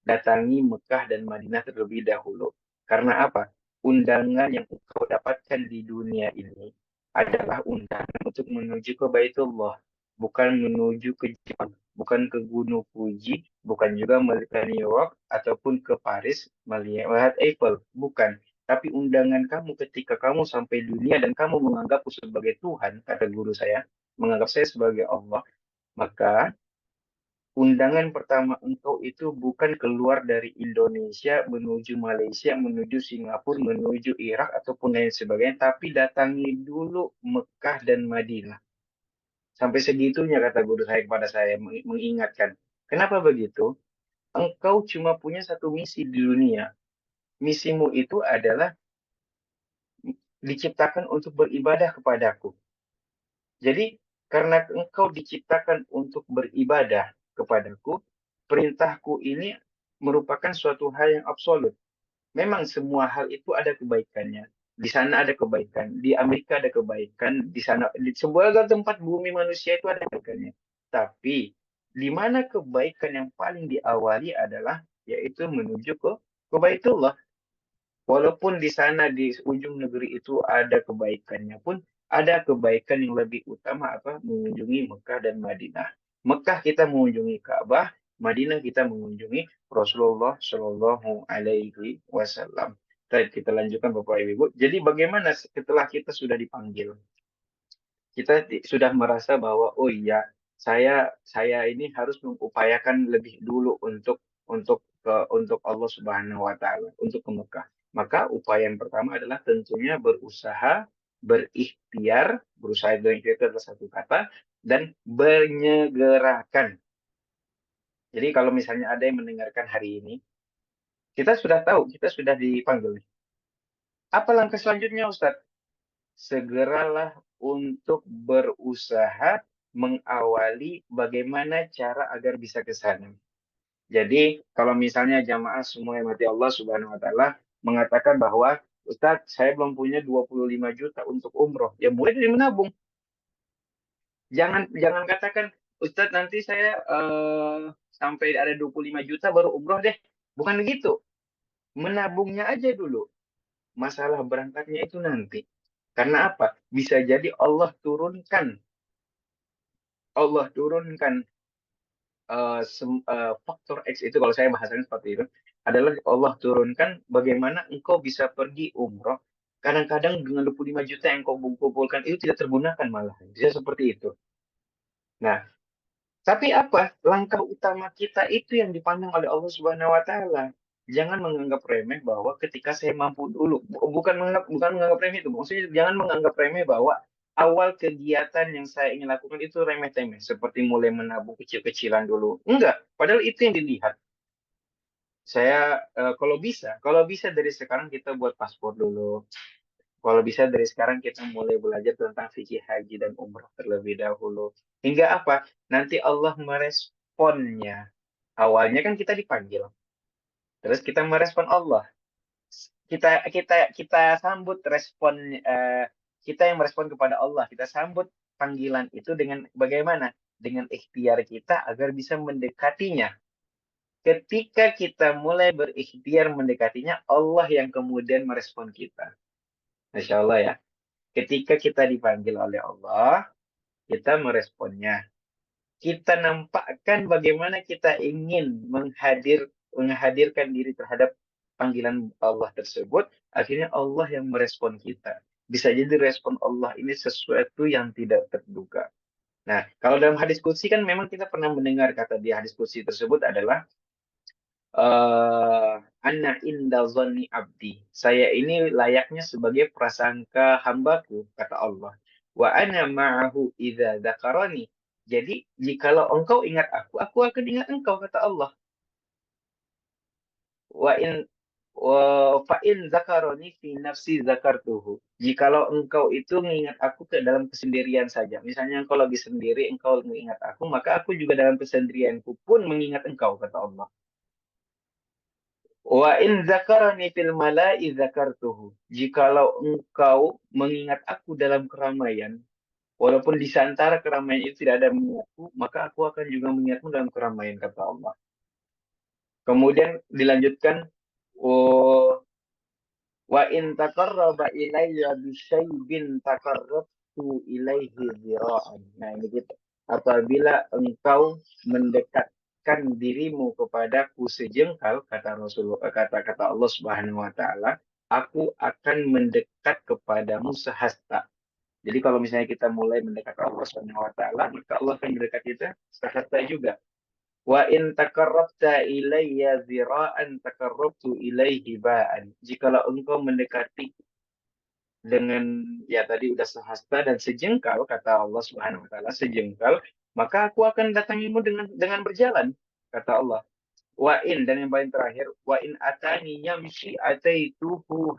datangi Mekah dan Madinah terlebih dahulu. Karena apa? Undangan yang engkau dapatkan di dunia ini adalah undangan untuk menuju ke Baitullah, bukan menuju ke Jepang, bukan ke Gunung Fuji, bukan juga ke New York ataupun ke Paris melihat Eiffel, bukan. Tapi undangan kamu ketika kamu sampai dunia dan kamu menganggapku sebagai Tuhan, kata guru saya, menganggap saya sebagai Allah, maka undangan pertama engkau itu bukan keluar dari Indonesia menuju Malaysia, menuju Singapura, menuju Irak ataupun lain sebagainya, tapi datangi dulu Mekah dan Madinah. Sampai segitunya kata guru saya kepada saya mengingatkan. Kenapa begitu? Engkau cuma punya satu misi di dunia. Misimu itu adalah diciptakan untuk beribadah kepadaku. Jadi, karena engkau diciptakan untuk beribadah kepadaku, perintahku ini merupakan suatu hal yang absolut. Memang semua hal itu ada kebaikannya. Di sana ada kebaikan, di Amerika ada kebaikan, di sana di sebuah tempat bumi manusia itu ada kebaikannya. Tapi di mana kebaikan yang paling diawali adalah yaitu menuju ke Baitullah. Walaupun di sana di ujung negeri itu ada kebaikannya pun ada kebaikan yang lebih utama apa? Mengunjungi Mekah dan Madinah. Mekah kita mengunjungi Ka'bah, Madinah kita mengunjungi Rasulullah Shallallahu Alaihi Wasallam. Kita lanjutkan Bapak Ibu. Jadi bagaimana setelah kita sudah dipanggil? Kita sudah merasa bahwa oh iya saya ini harus mengupayakan lebih dulu untuk Allah Subhanahu wa taala, untuk ke Mekah. Maka upaya yang pertama adalah tentunya berusaha, berikhtiar, berusaha itu adalah satu kata, dan menyegerakan. Jadi kalau misalnya ada yang mendengarkan hari ini, kita sudah tahu, kita sudah dipanggil. Apa langkah selanjutnya, Ustadz? Segeralah untuk berusaha mengawali bagaimana cara agar bisa ke sana. Jadi, kalau misalnya jamaah semua yang mati Allah Subhanahu wa taala mengatakan bahwa Ustadz, saya belum punya 25 juta untuk umroh. Ya mulai dari menabung. Jangan jangan katakan Ustadz nanti saya sampai ada 25 juta baru umroh deh. Bukan begitu. Menabungnya aja dulu. Masalah berangkatnya itu nanti. Karena apa? Bisa jadi Allah turunkan faktor X itu kalau saya bahasanya seperti itu adalah Allah turunkan bagaimana engkau bisa pergi umroh. Kadang-kadang dengan 25 juta yang kau kumpulkan itu tidak tergunakan malah. Bisa seperti itu. Nah, tapi apa? Langkah utama kita itu yang dipandang oleh Allah Subhanahu wa taala. Jangan menganggap remeh bahwa ketika saya mampu dulu, bukan menganggap remeh itu. Maksudnya jangan menganggap remeh bahwa awal kegiatan yang saya ingin lakukan itu remeh-temeh, seperti mulai menabung kecil-kecilan dulu. Enggak, padahal itu yang dilihat. Kalau bisa dari sekarang kita buat paspor dulu. Kalau bisa dari sekarang kita mulai belajar tentang fikih haji dan umrah terlebih dahulu. Hingga apa? Nanti Allah meresponnya. Awalnya kan kita dipanggil, terus kita merespon Allah. Kita sambut kita yang merespon kepada Allah. Kita sambut panggilan itu dengan bagaimana? Dengan ikhtiar kita agar bisa mendekatinya. Ketika kita mulai berikhtiar mendekatinya, Allah yang kemudian merespon kita. Masya Allah ya. Ketika kita dipanggil oleh Allah, kita meresponnya. Kita nampakkan bagaimana kita ingin menghadirkan diri terhadap panggilan Allah tersebut, akhirnya Allah yang merespon kita. Bisa jadi respon Allah ini sesuatu yang tidak terduga. Nah, kalau dalam hadis qudsi kan memang kita pernah mendengar kata di hadis qudsi tersebut adalah Anna inda zonni abdi. Saya ini layaknya sebagai prasangka hambaku, kata Allah. Wa ana ma'ahu idza dzakarani. Jadi, jikalau engkau ingat aku akan ingat engkau, kata Allah. Wa in fa in zakaroni fi nafsi zakartuhu. Jikalau engkau itu mengingat aku ke dalam kesendirian saja. Misalnya engkau lagi sendiri, engkau mengingat aku, maka aku juga dalam kesendirianku pun mengingat engkau, kata Allah. Wa in zakarani fil mala'i zakartuhu. Jikalau engkau mengingat aku dalam keramaian, walaupun di antara keramaian itu tidak ada mengingatku, maka aku akan juga mengingatmu dalam keramaian, kata Allah. Kemudian dilanjutkan, oh, wa in taqarraba ilayya bisyai'in taqarrabtu ilaihi dzira'an. Nah, ini gitu. Apabila engkau mendekatkan dirimu kepadaku sejengkal, kata Rasulullah, kata Allah Subhanahu wa taala, aku akan mendekat kepadamu sehasta. Jadi kalau misalnya kita mulai mendekat ke Allah Subhanahu wa taala, maka Allah akan mendekat kita sehasta juga. Wa in takarrabta ilayya zira'an takarrabtu ilaihi ba'an. Jikalau engkau mendekati dengan ya tadi udah sehasta dan sejengkal kata Allah Subhanahu wa taala sejengkal, maka aku akan datangimu dengan berjalan kata Allah. Wa in dan yang paling terakhir wa in atani yamshi ataituhu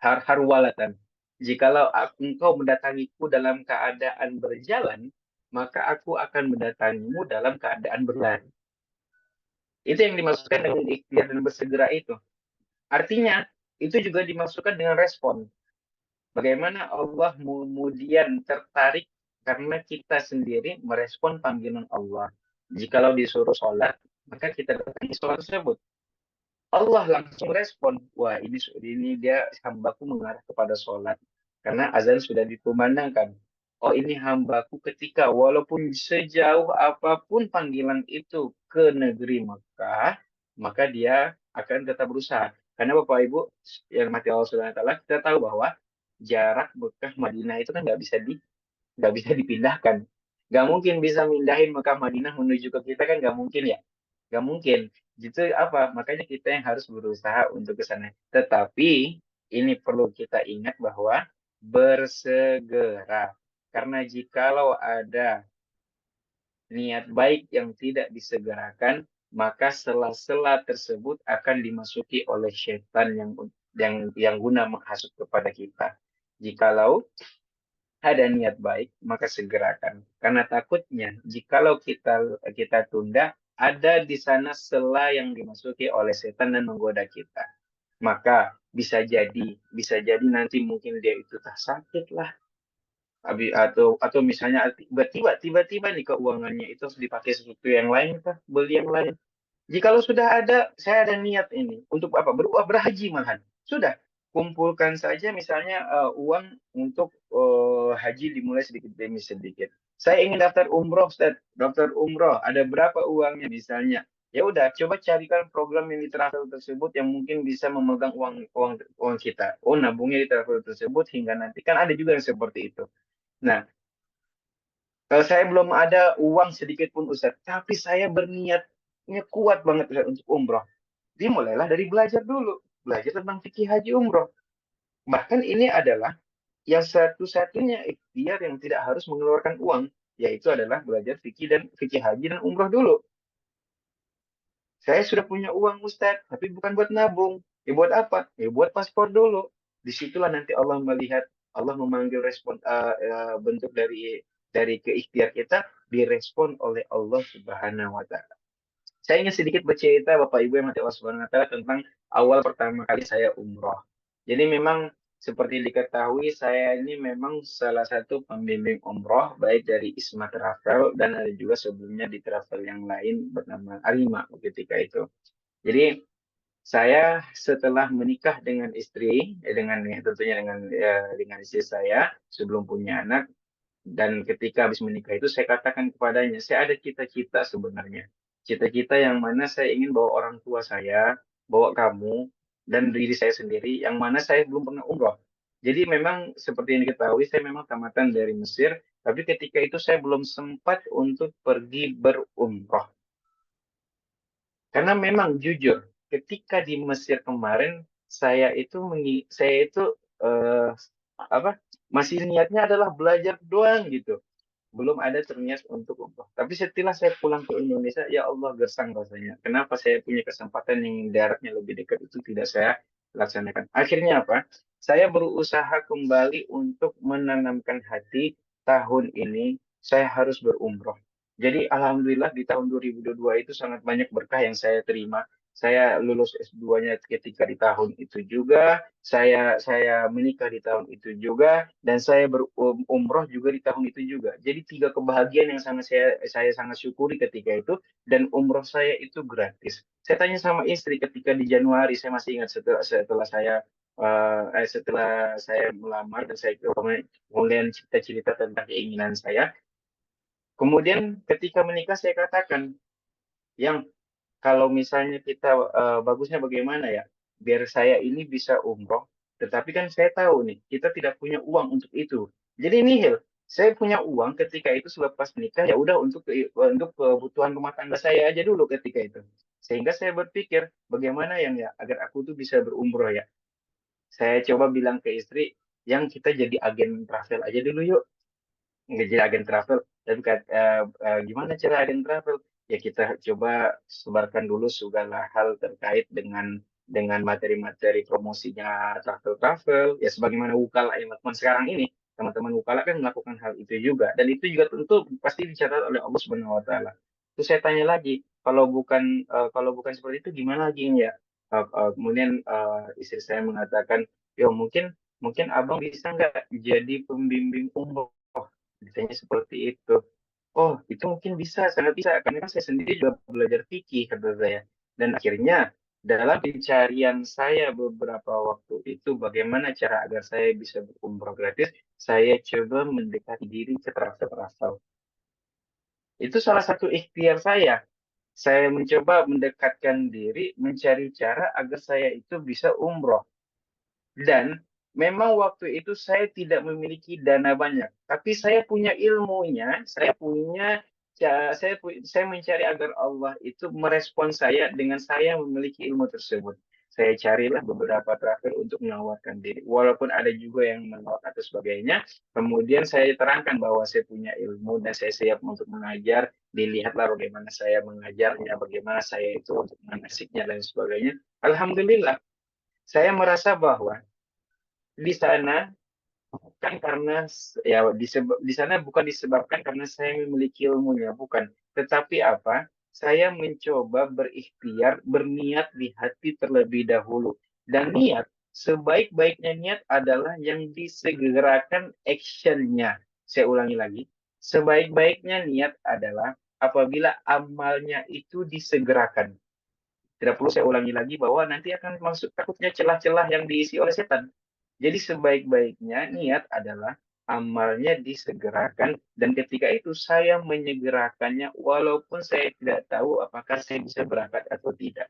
harwalatan. Jikalau engkau mendatangiku dalam keadaan berjalan, maka aku akan mendatangimu dalam keadaan berlari. Itu yang dimaksudkan dengan ikhtiar dan bersegera itu. Artinya, itu juga dimasukkan dengan respon. Bagaimana Allah kemudian tertarik karena kita sendiri merespon panggilan Allah. Jikalau disuruh sholat, maka kita datang di sholat tersebut. Allah langsung respon, wah ini dia hambaku mengarah kepada sholat. Karena azan sudah dikumandangkan. oh ini hambaku ketika walaupun sejauh apapun panggilan itu ke negeri Mekah, maka dia akan tetap berusaha. Karena Bapak Ibu yang mati Allah Subhanahu wa taala, kita tahu bahwa jarak Mekah Madinah itu kan nggak bisa dipindahkan. Nggak mungkin bisa mindahin Mekah Madinah menuju ke kita kan nggak mungkin ya. Nggak mungkin. Gitu apa? Makanya kita yang harus berusaha untuk ke sana. Tetapi ini perlu kita ingat bahwa bersegera. Karena jikalau ada niat baik yang tidak disegerakan, maka sela-sela tersebut akan dimasuki oleh setan yang guna menghasut kepada kita. Jikalau ada niat baik, maka segerakan. Karena takutnya, jikalau kita tunda, ada di sana sela yang dimasuki oleh setan dan menggoda kita. Maka bisa jadi nanti mungkin dia itu tak sakit lah, atau misalnya tiba-tiba nih keuangannya itu harus dipakai sesuatu yang lain kah, beli yang lain. Jikalau sudah ada, saya ada niat ini untuk apa? Berhaji malahan. Sudah, kumpulkan saja misalnya uang untuk haji dimulai sedikit demi sedikit. Saya ingin daftar umroh, Ustaz. Daftar umroh, ada berapa uangnya misalnya? Ya udah, coba carikan program yang di travel tersebut yang mungkin bisa memegang uang uang uang kita. Oh, nabungnya di travel tersebut hingga nanti kan ada juga yang seperti itu. Nah, kalau saya belum ada uang sedikit pun Ustaz, tapi saya berniatnya kuat banget Ustaz untuk umroh. Dimulailah dari belajar dulu, belajar tentang fikih haji umroh. Bahkan ini adalah yang satu-satunya ikhtiar yang tidak harus mengeluarkan uang, yaitu adalah belajar fikih haji dan umroh dulu. Saya sudah punya uang Ustadz, tapi bukan buat nabung. Ya buat apa? Ya buat paspor dulu. Disitulah nanti Allah melihat, Allah memanggil respon bentuk dari keikhtiar kita direspon oleh Allah Subhanahu wa taala. Saya ingin sedikit bercerita Bapak Ibu yang mati Allah Subhanahu wa taala tentang awal pertama kali saya umroh. Jadi memang seperti diketahui saya ini memang salah satu pembimbing umroh baik dari Isma Travel dan ada juga sebelumnya di travel yang lain bernama Arima ketika itu. Jadi saya setelah menikah dengan istri, tentunya dengan istri saya sebelum punya anak, dan ketika habis menikah itu saya katakan kepadanya, saya ada cita-cita sebenarnya. Cita-cita yang mana saya ingin bawa orang tua saya, bawa kamu, dan diri saya sendiri, yang mana saya belum pernah umroh. Jadi memang seperti yang diketahui, saya memang tamatan dari Mesir, tapi ketika itu saya belum sempat untuk pergi berumroh. Karena memang jujur, ketika di Mesir kemarin, saya itu eh, apa masih niatnya adalah belajar doang gitu, belum ada terniat untuk umroh. Tapi setelah saya pulang ke Indonesia, ya Allah gersang rasanya. Kenapa saya punya kesempatan yang daratnya lebih dekat itu tidak saya laksanakan? Akhirnya apa? Saya berusaha kembali untuk menanamkan hati tahun ini saya harus berumroh. Jadi alhamdulillah di tahun 2022 itu sangat banyak berkah yang saya terima. Saya lulus S2-nya ketika di tahun itu juga, saya menikah di tahun itu juga, dan saya berumroh juga di tahun itu juga. Jadi tiga kebahagiaan yang saya sangat syukuri ketika itu, dan umroh saya itu gratis. Saya tanya sama istri ketika di Januari, saya masih ingat setelah saya melamar dan saya kemudian cerita-cerita tentang keinginan saya. Kemudian ketika menikah saya katakan, yang kalau misalnya kita bagusnya bagaimana ya, biar saya ini bisa umroh, tetapi kan saya tahu nih, kita tidak punya uang untuk itu. Jadi nihil, saya punya uang ketika itu selepas nikah ya udah untuk kebutuhan rumah tangga saya aja dulu ketika itu. Sehingga saya berpikir bagaimana yang ya agar aku tuh bisa berumroh ya. Saya coba bilang ke istri, yang kita jadi agen travel aja dulu yuk, nggak jadi agen travel, tapi gimana cara agen travel, ya kita coba sebarkan dulu segala hal terkait dengan materi-materi promosinya travel-travel, ya sebagaimana Wukala yang melakukan sekarang ini. Teman-teman Wukala kan melakukan hal itu juga, dan itu juga tentu pasti dicatat oleh Allah Subhanahu Wa Taala. Terus saya tanya lagi, kalau bukan seperti itu gimana lagi ya. Kemudian istri saya mengatakan, yo mungkin mungkin abang bisa nggak jadi pembimbing umroh. Ditanya seperti itu. Oh, itu mungkin bisa, sangat bisa. Karena kan saya sendiri juga belajar fikih, kata saya. Dan akhirnya Dalam pencarian saya beberapa waktu itu, bagaimana cara agar saya bisa berumroh gratis, saya coba mendekati diri ke travel. Itu salah satu ikhtiar saya. Saya mencoba mendekatkan diri, mencari cara agar saya itu bisa umroh. Dan memang waktu itu saya tidak memiliki dana banyak, tapi saya punya ilmunya, saya mencari agar Allah itu merespon saya dengan saya memiliki ilmu tersebut. Saya carilah beberapa travel untuk menawarkan diri, walaupun ada juga yang menolak atau sebagainya. Kemudian saya terangkan bahwa saya punya ilmu dan saya siap untuk mengajar. Dilihatlah bagaimana saya mengajarnya, bagaimana saya itu untuk menasiknya dan sebagainya. Alhamdulillah, saya merasa bahwa di sana kan karena di sana bukan disebabkan karena saya memiliki ilmunya, bukan, tetapi apa, saya mencoba berikhtiar berniat di hati terlebih dahulu, dan niat, sebaik-baiknya niat adalah yang disegerakan actionnya. Saya ulangi lagi, sebaik-baiknya niat adalah apabila amalnya itu disegerakan. Tidak perlu saya ulangi lagi bahwa nanti akan masuk takutnya celah-celah yang diisi oleh setan. Jadi sebaik-baiknya niat adalah amalnya disegerakan, dan ketika itu saya menyegerakannya walaupun saya tidak tahu apakah saya bisa berangkat atau tidak.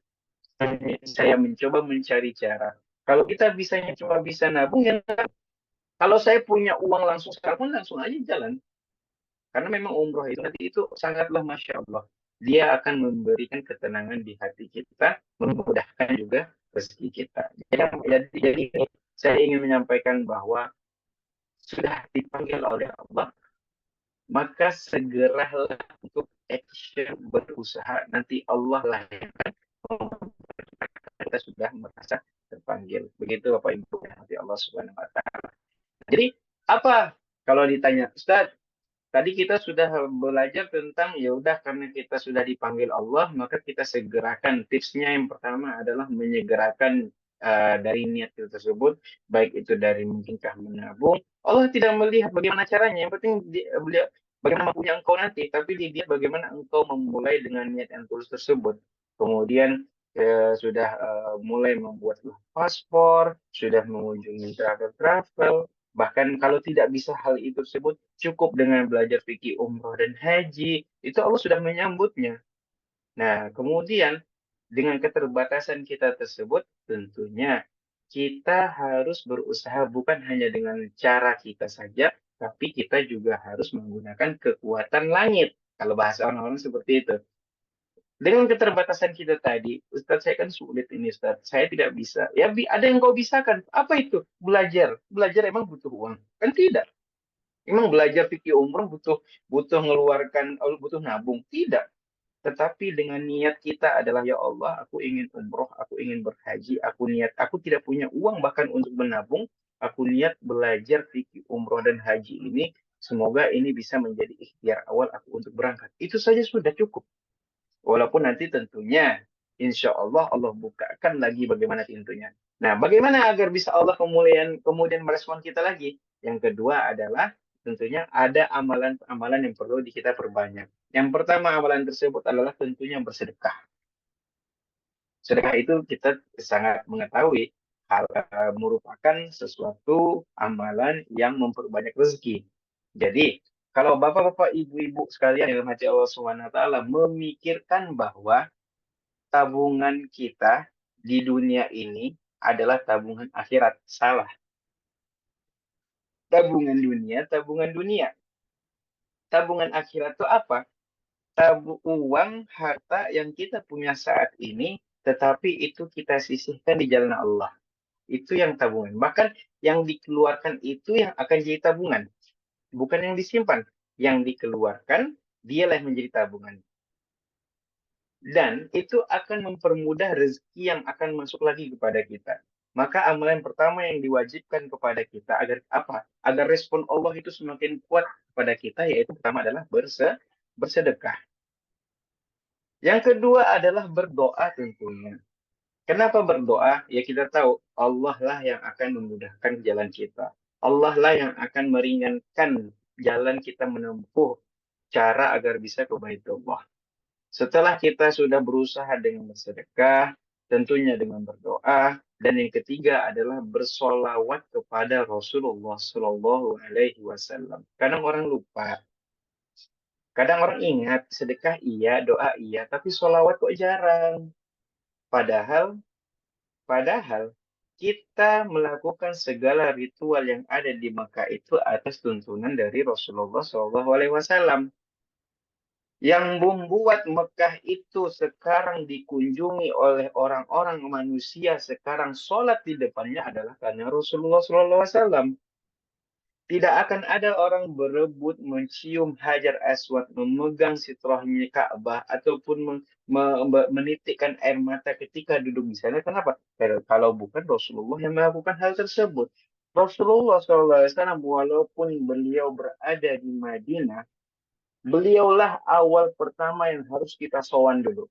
Saya mencoba mencari cara. Kalau kita cuma bisa nabung ya. Kalau saya punya uang langsung sekarang langsung aja jalan. Karena memang umroh itu nanti itu sangatlah masya Allah. Dia akan memberikan ketenangan di hati kita, memudahkan juga rezeki kita. Jadi saya ingin menyampaikan bahwa sudah dipanggil oleh Allah, maka segeralah untuk action berusaha. Nanti Allah lah yang kita sudah merasa terpanggil. Begitu Bapak Ibu, nanti Allah Subhanahu Wa Taala. Jadi apa kalau ditanya, Ustaz, tadi kita sudah belajar tentang ya udah karena kita sudah dipanggil Allah, maka kita segerakan. Tipsnya yang pertama adalah menyegerakan dari niat kita tersebut, baik itu dari mungkinkah menabung. Allah tidak melihat bagaimana caranya, yang penting beliau bagaimana punya engkau nanti, tapi dilihat bagaimana engkau memulai dengan niat yang tulus tersebut. Kemudian sudah mulai membuat paspor, sudah mengunjungi travel-travel, bahkan kalau tidak bisa hal itu tersebut, cukup dengan belajar fikih umroh dan haji, itu Allah sudah menyambutnya. Nah, kemudian dengan keterbatasan kita tersebut, tentunya kita harus berusaha bukan hanya dengan cara kita saja, tapi kita juga harus menggunakan kekuatan langit. Kalau bahasa orang-orang seperti itu. Dengan keterbatasan kita tadi, Ustadz saya kan sulit ini Ustadz, saya tidak bisa. Ya ada yang kau bisakan. Apa itu? Belajar. Belajar emang butuh uang? Kan tidak. Emang belajar fikih umroh butuh butuh mengeluarkan butuh nabung? Tidak. Tetapi dengan niat kita adalah ya Allah, aku ingin umroh, aku ingin berhaji, aku tidak punya uang bahkan untuk menabung, aku niat belajar fikih umroh dan haji ini, semoga ini bisa menjadi ikhtiar awal aku untuk berangkat. Itu saja sudah cukup. Walaupun nanti tentunya insya Allah Allah bukakan lagi bagaimana pintunya. Nah, bagaimana agar bisa Allah kemudian merespon kita lagi? Yang kedua adalah tentunya ada amalan-amalan yang perlu kita perbanyak. Yang pertama amalan tersebut adalah tentunya bersedekah. Sedekah itu kita sangat mengetahui merupakan sesuatu amalan yang memperbanyak rezeki. Jadi, kalau bapak-bapak, ibu-ibu sekalian dalam hati Allah SWT memikirkan bahwa tabungan kita di dunia ini adalah tabungan akhirat. Salah. Tabungan dunia, tabungan dunia. Tabungan akhirat itu apa? Uang, harta yang kita punya saat ini, tetapi itu kita sisihkan di jalan Allah. Itu yang tabungan. Bahkan yang dikeluarkan itu yang akan jadi tabungan. Bukan yang disimpan. Yang dikeluarkan, dialah yang menjadi tabungan. Dan itu akan mempermudah rezeki yang akan masuk lagi kepada kita. Maka amalan pertama yang diwajibkan kepada kita agar apa? Agar respon Allah itu semakin kuat kepada kita, yaitu pertama adalah bersedekah. Yang kedua adalah berdoa tentunya. Kenapa berdoa? Ya kita tahu Allah lah yang akan memudahkan jalan kita. Allah lah yang akan meringankan jalan kita menempuh cara agar bisa ke Baitullah. Setelah kita sudah berusaha dengan bersedekah, tentunya dengan berdoa, dan yang ketiga adalah bersolawat kepada Rasulullah Shallallahu Alaihi Wasallam. Kadang orang lupa, kadang orang ingat sedekah iya, doa iya, tapi solawat kok jarang. Padahal, padahal kita melakukan segala ritual yang ada di Mekah itu atas tuntunan dari Rasulullah Shallallahu Alaihi Wasallam. Yang membuat Mekah itu sekarang dikunjungi oleh orang-orang manusia sekarang sholat di depannya adalah karena Rasulullah SAW. Tidak akan ada orang berebut mencium Hajar Aswad, memegang sitrahnya Ka'bah, ataupun menitikkan air mata ketika duduk di sana. Kenapa? Kalau bukan Rasulullah yang melakukan hal tersebut. Rasulullah SAW, walaupun beliau berada di Madinah, beliaulah awal pertama yang harus kita sowan dulu.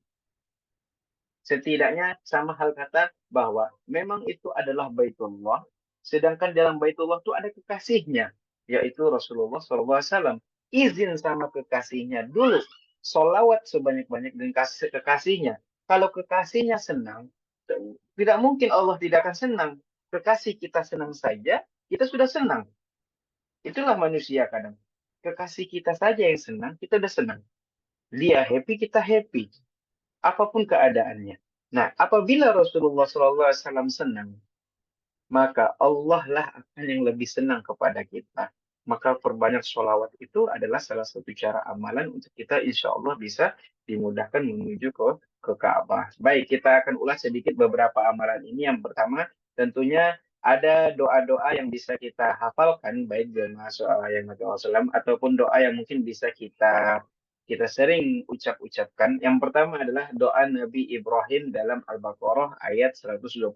Setidaknya sama hal kata bahwa memang itu adalah Baitullah, sedangkan dalam Baitullah itu ada kekasihnya, yaitu Rasulullah SAW. Izin sama kekasihnya dulu, solawat sebanyak-banyak dengan kekasihnya. Kalau kekasihnya senang, tidak mungkin Allah tidak akan senang. Kekasih kita senang saja, kita sudah senang. Itulah manusia kadang. Kekasih kita saja yang senang, kita sudah senang. Dia happy, kita happy. Apapun keadaannya. Nah, apabila Rasulullah SAW senang, maka Allah lah akan yang lebih senang kepada kita. Maka perbanyak sholawat itu adalah salah satu cara amalan untuk kita insya Allah bisa dimudahkan menuju ke Ka'bah. Baik, kita akan ulas sedikit beberapa amalan ini. Yang pertama, tentunya ada doa-doa yang bisa kita hafalkan, baik dari yang Nabi SAW, ataupun doa yang mungkin bisa kita sering ucapkan. Yang pertama adalah doa Nabi Ibrahim dalam Al-Baqarah ayat 128.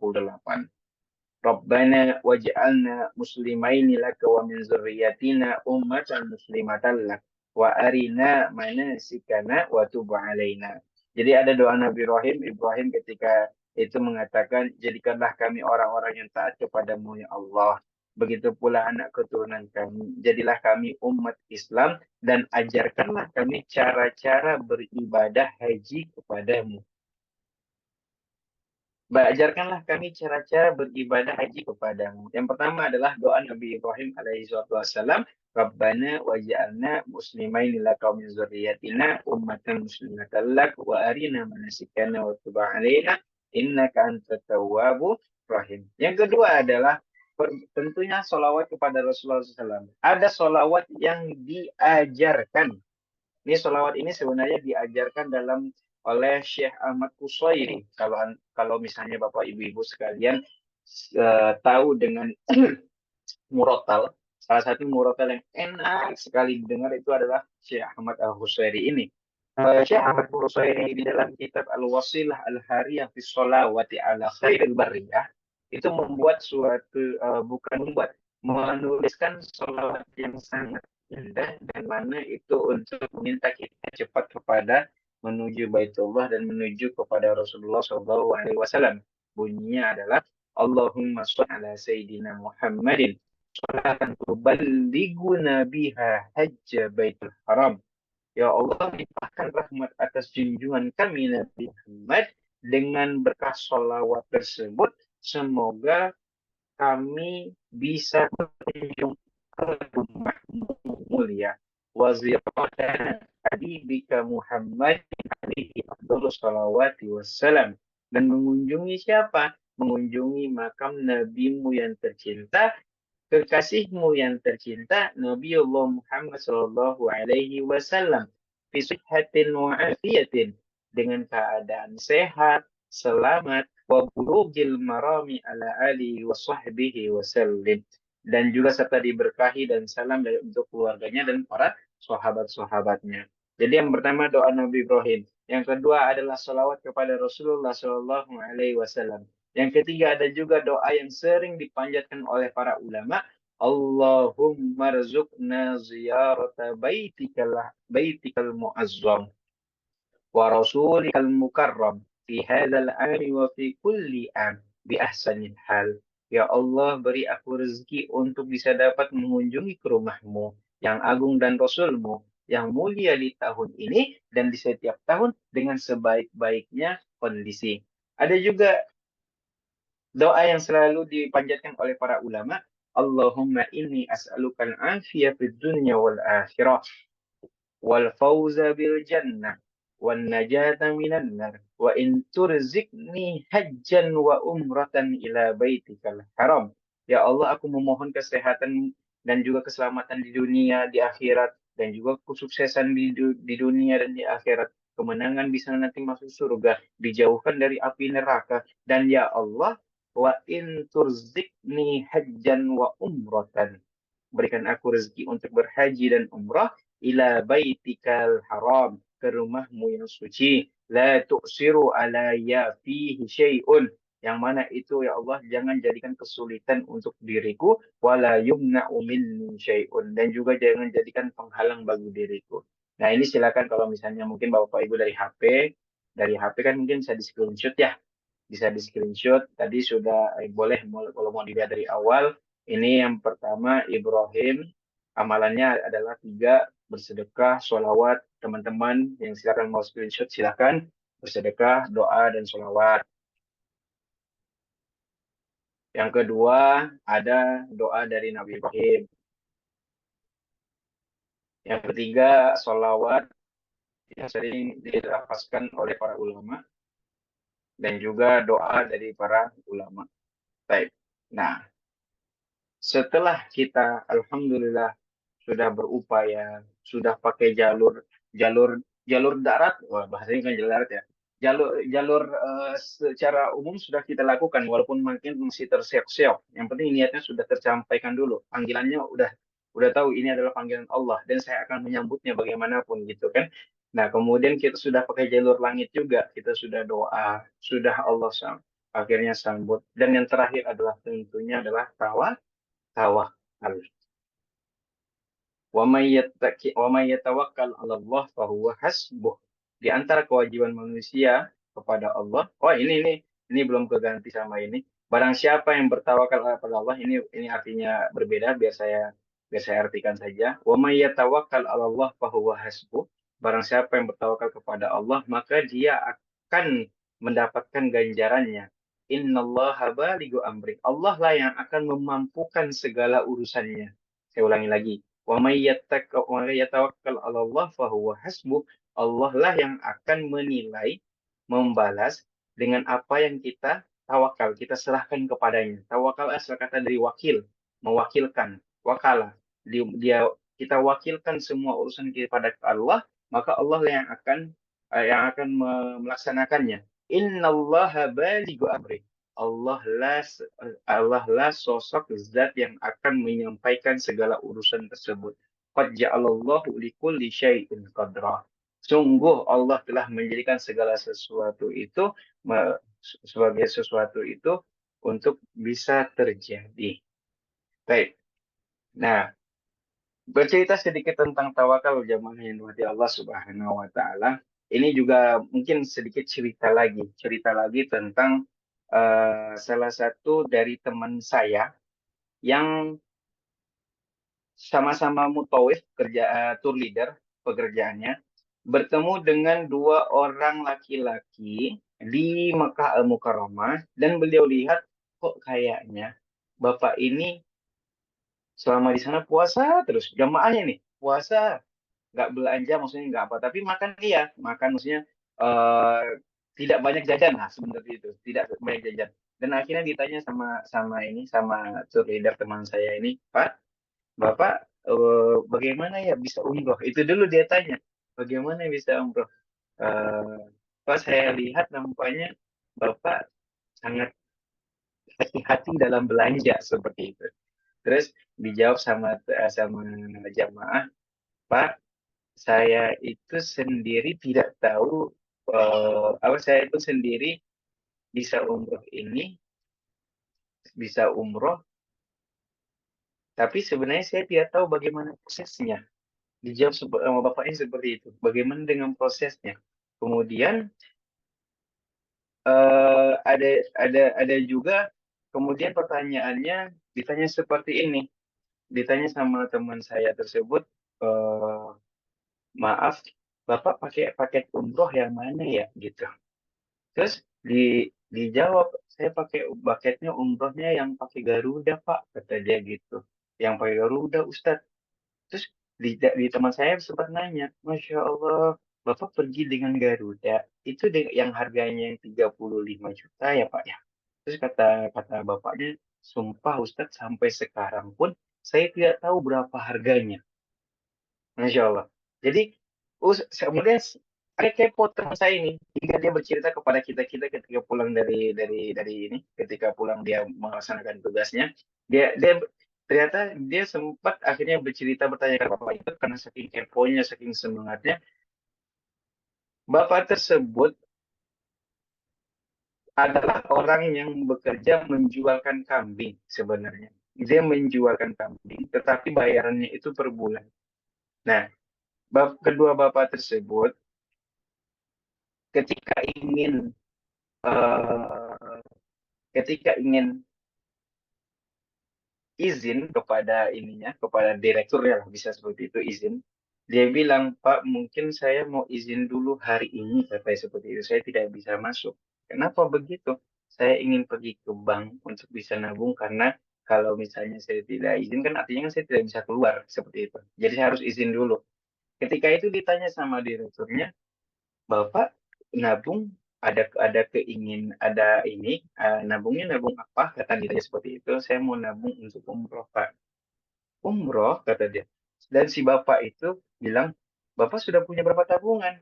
Rabbana waj'alna muslimaini laka wa min zurriyyatina ummatan muslimatan lak wa arina manasikana wa tub alaina. Jadi ada doa Nabi Ibrahim ketika itu mengatakan, jadikanlah kami orang-orang yang taat kepadamu ya Allah. Begitu pula anak keturunan kami, jadilah kami umat Islam dan ajarkanlah kami cara-cara beribadah haji kepadamu. Ajarkanlah kami cara-cara beribadah haji kepadamu. Yang pertama adalah doa Nabi Ibrahim alaihi wassalam. Rabbana waj'alna muslimaini laka min zurriyyatina ummatan muslimatan lak wa arina manasikana wa tub alaina innaka antat tawwabur rahim. Yang kedua adalah tentunya solawat kepada Rasulullah SAW. Ada solawat yang diajarkan. Ini solawat ini sebenarnya diajarkan oleh Syekh Ahmad Kusairi. Kalau misalnya Bapak Ibu-Ibu sekalian tahu dengan murotal, salah satu murotal yang enak sekali didengar itu adalah Syekh Ahmad Al-Husairi ini. Syekh Ahmad Al-Husairi di dalam kitab Al-Wasilah Al-Hariyah fi Sholawati ala Khairil Bariyah itu membuat menuliskan sholawat yang sangat indah dan mana itu untuk meminta kita cepat kepada menuju Baitullah dan menuju kepada Rasulullah SAW. Bunyinya adalah Allahumma sholli ala Sayyidina Muhammadin sholatan tuballighuna biha hajja Baitul Haram. Ya Allah, limpahkan rahmat atas junjungan kami Nabi Muhammad dengan berkah sholawat tersebut. Semoga kami bisa berkunjung ke rumahmu mulia. Waziratan habibika Muhammad alaihi afdhalus salawati wassalam. Dan mengunjungi siapa? Mengunjungi makam nabimu yang tercinta, kekasihmu yang tercinta, Nabiullah Muhammad sallallahu alaihi wasallam. Fi sihhatin wa afiyatin. Dengan keadaan sehat, selamat, wa bulughil marami ala alihi wa sahbihi wasallim. Dan juga serta diberkahi dan salam dari untuk keluarganya dan para sahabat-sahabatnya. Jadi yang pertama doa Nabi Ibrahim. Yang kedua adalah salawat kepada Rasulullah Shallallahu Alaihi Wasallam. Yang ketiga ada juga doa yang sering dipanjatkan oleh para ulama. Allahumma rzuqna ziyarata baitikal muazzam wa rasulikal mukarram fi hadzal ami wa fi kulli am bi ahsanil hal. Ya Allah, beri aku rezeki untuk bisa dapat mengunjungi ke rumahmu yang agung dan Rasulmu yang mulia di tahun ini dan di setiap tahun dengan sebaik-baiknya kondisi. Ada juga doa yang selalu dipanjatkan oleh para ulama, Allahumma inni as'alukal afiyah fid dunya wal akhirah wal fauza bil jannah wan najata minan nar wa in turzikni hajjan wa umratan ila baitikal haram. Ya Allah, aku memohon kesehatan dan juga keselamatan di dunia, di akhirat, dan juga kesuksesan di dunia dan di akhirat. Kemenangan bisa nanti masuk surga, dijauhkan dari api neraka. Dan ya Allah, wa in turzikni hajjan wa umratan. Berikan aku rezeki untuk berhaji dan umrah ila baitikal haram, ke rumahmu yang suci. La tu'siru alayya fihi syai'un, yang mana itu ya Allah jangan jadikan kesulitan untuk diriku, wala yumna'u minni syai'un, dan juga jangan jadikan penghalang bagi diriku. Nah, ini silakan kalau misalnya mungkin Bapak Ibu dari HP kan mungkin bisa di screenshot ya, bisa di screenshot. Tadi sudah boleh kalau mau dilihat dari awal. Ini yang pertama Ibrahim, amalannya adalah 3, bersedekah, sholawat. Teman-teman yang silakan mau screenshot silakan bersedekah, doa dan sholawat. Yang kedua ada doa dari Nabi Ibrahim. Yang ketiga sholawat yang sering dilafazkan oleh para ulama dan juga doa dari para ulama. Baik. Nah, setelah kita alhamdulillah sudah berupaya, sudah pakai jalur jalur jalur darat, wah bahasanya kan jalur darat ya. Jalur jalur secara umum sudah kita lakukan walaupun mungkin masih terseok-seok. Yang penting niatnya sudah tersampaikan dulu. Panggilannya udah tahu ini adalah panggilan Allah dan saya akan menyambutnya bagaimanapun gitu kan. Nah, kemudian kita sudah pakai jalur langit juga, kita sudah doa, sudah Allah akhirnya sambut. Dan yang terakhir adalah tentunya adalah tawakal. Wa may yatawakkal 'ala Allah fa huwa hasbuh. Di antara kewajiban manusia kepada Allah. Oh, ini belum keganti sama ini. Barang siapa yang bertawakal kepada Allah, ini artinya berbeda, biar saya artikan saja. Wa may yatawakkal 'ala Allah fa huwa hasbuh. Barang siapa yang bertawakal kepada Allah, maka dia akan mendapatkan ganjarannya. Innallaha balighu amri. Allah lah yang akan memampukan segala urusannya. Saya ulangi lagi. Wa may yatawakkal 'ala Allah fa huwa hasbuh. Allah lah yang akan menilai, membalas dengan apa yang kita tawakal, kita serahkan kepadanya. Tawakal asal kata dari wakil, mewakilkan, wakala. Kita wakilkan semua urusan kepada Allah, maka Allah lah yang akan melaksanakannya. Innallaha balighu amri. Allah lah Allah lah sosok zat yang akan menyampaikan segala urusan tersebut. Qad ja'alallahu likulli syai'in qadra. Sungguh Allah telah menjadikan segala sesuatu itu sebagai sesuatu itu untuk bisa terjadi. Baik. Nah, bercerita sedikit tentang tawakal jamaah yang dirahmati Allah Subhanahu wa taala. Ini juga mungkin sedikit cerita lagi tentang salah satu dari teman saya yang sama-sama mutawif tour leader pekerjaannya, bertemu dengan 2 orang laki-laki di Mekah Al-Mukarramah, dan beliau lihat kok kayaknya bapak ini selama di sana puasa terus, jamaahnya nih puasa, nggak belanja maksudnya, nggak apa, tapi makan iya, makan maksudnya eh, tidak banyak jajan lah sebenarnya, itu tidak banyak jajan. Dan akhirnya ditanya sama tour leader teman saya ini, Pak, Bapak bagaimana ya bisa umroh? Itu dulu dia tanya, bagaimana bisa umroh? Eh, Pak, saya lihat nampaknya Bapak sangat hati-hati dalam belanja seperti itu. Terus dijawab sama jamaah, Pak, saya itu sendiri tidak tahu apa, saya itu sendiri bisa umroh ini, bisa umroh, tapi sebenarnya saya tidak tahu bagaimana prosesnya. Dijawab sama bapaknya seperti itu. Bagaimana dengan prosesnya? Kemudian ada juga kemudian pertanyaannya ditanya seperti ini. Ditanya sama teman saya tersebut, eh, maaf, Bapak pakai paket umroh yang mana ya gitu. Terus Dijawab, saya pakai bucketnya umrohnya yang pakai Garuda Pak, kata dia gitu. Yang pakai Garuda Ustadz. Terus di teman saya sempat nanya, Masya Allah, Bapak pergi dengan Garuda, itu yang harganya yang 35 juta ya Pak ya? Terus kata kata bapaknya, sumpah Ustadz sampai sekarang pun saya tidak tahu berapa harganya. Masya Allah. Jadi, kemudian ada kepo teman saya ini, hingga dia bercerita kepada kita ketika pulang dari ini, ketika pulang dia melaksanakan tugasnya, dia ternyata dia sempat akhirnya bercerita bertanya ke bapak itu karena saking keponya, saking semangatnya, bapak tersebut adalah orang yang bekerja menjualkan kambing sebenarnya. Dia menjualkan kambing, tetapi bayarannya itu per bulan. Nah, kedua bapak tersebut ketika ingin eh, ketika ingin izin kepada ininya, kepada direkturnya lah, bisa seperti itu izin. Dia bilang, Pak, mungkin saya mau izin dulu hari ini, katanya seperti itu. Saya tidak bisa masuk. Kenapa begitu? Saya ingin pergi ke bank untuk bisa nabung karena kalau misalnya saya tidak izin kan artinya kan saya tidak bisa keluar seperti itu. Jadi saya harus izin dulu. Ketika itu ditanya sama direkturnya, Bapak nabung ada ada ini nabungnya nabung apa kata dia seperti itu saya mau nabung untuk umroh Pak umroh kata dia dan si bapak itu bilang Bapak sudah punya berapa tabungan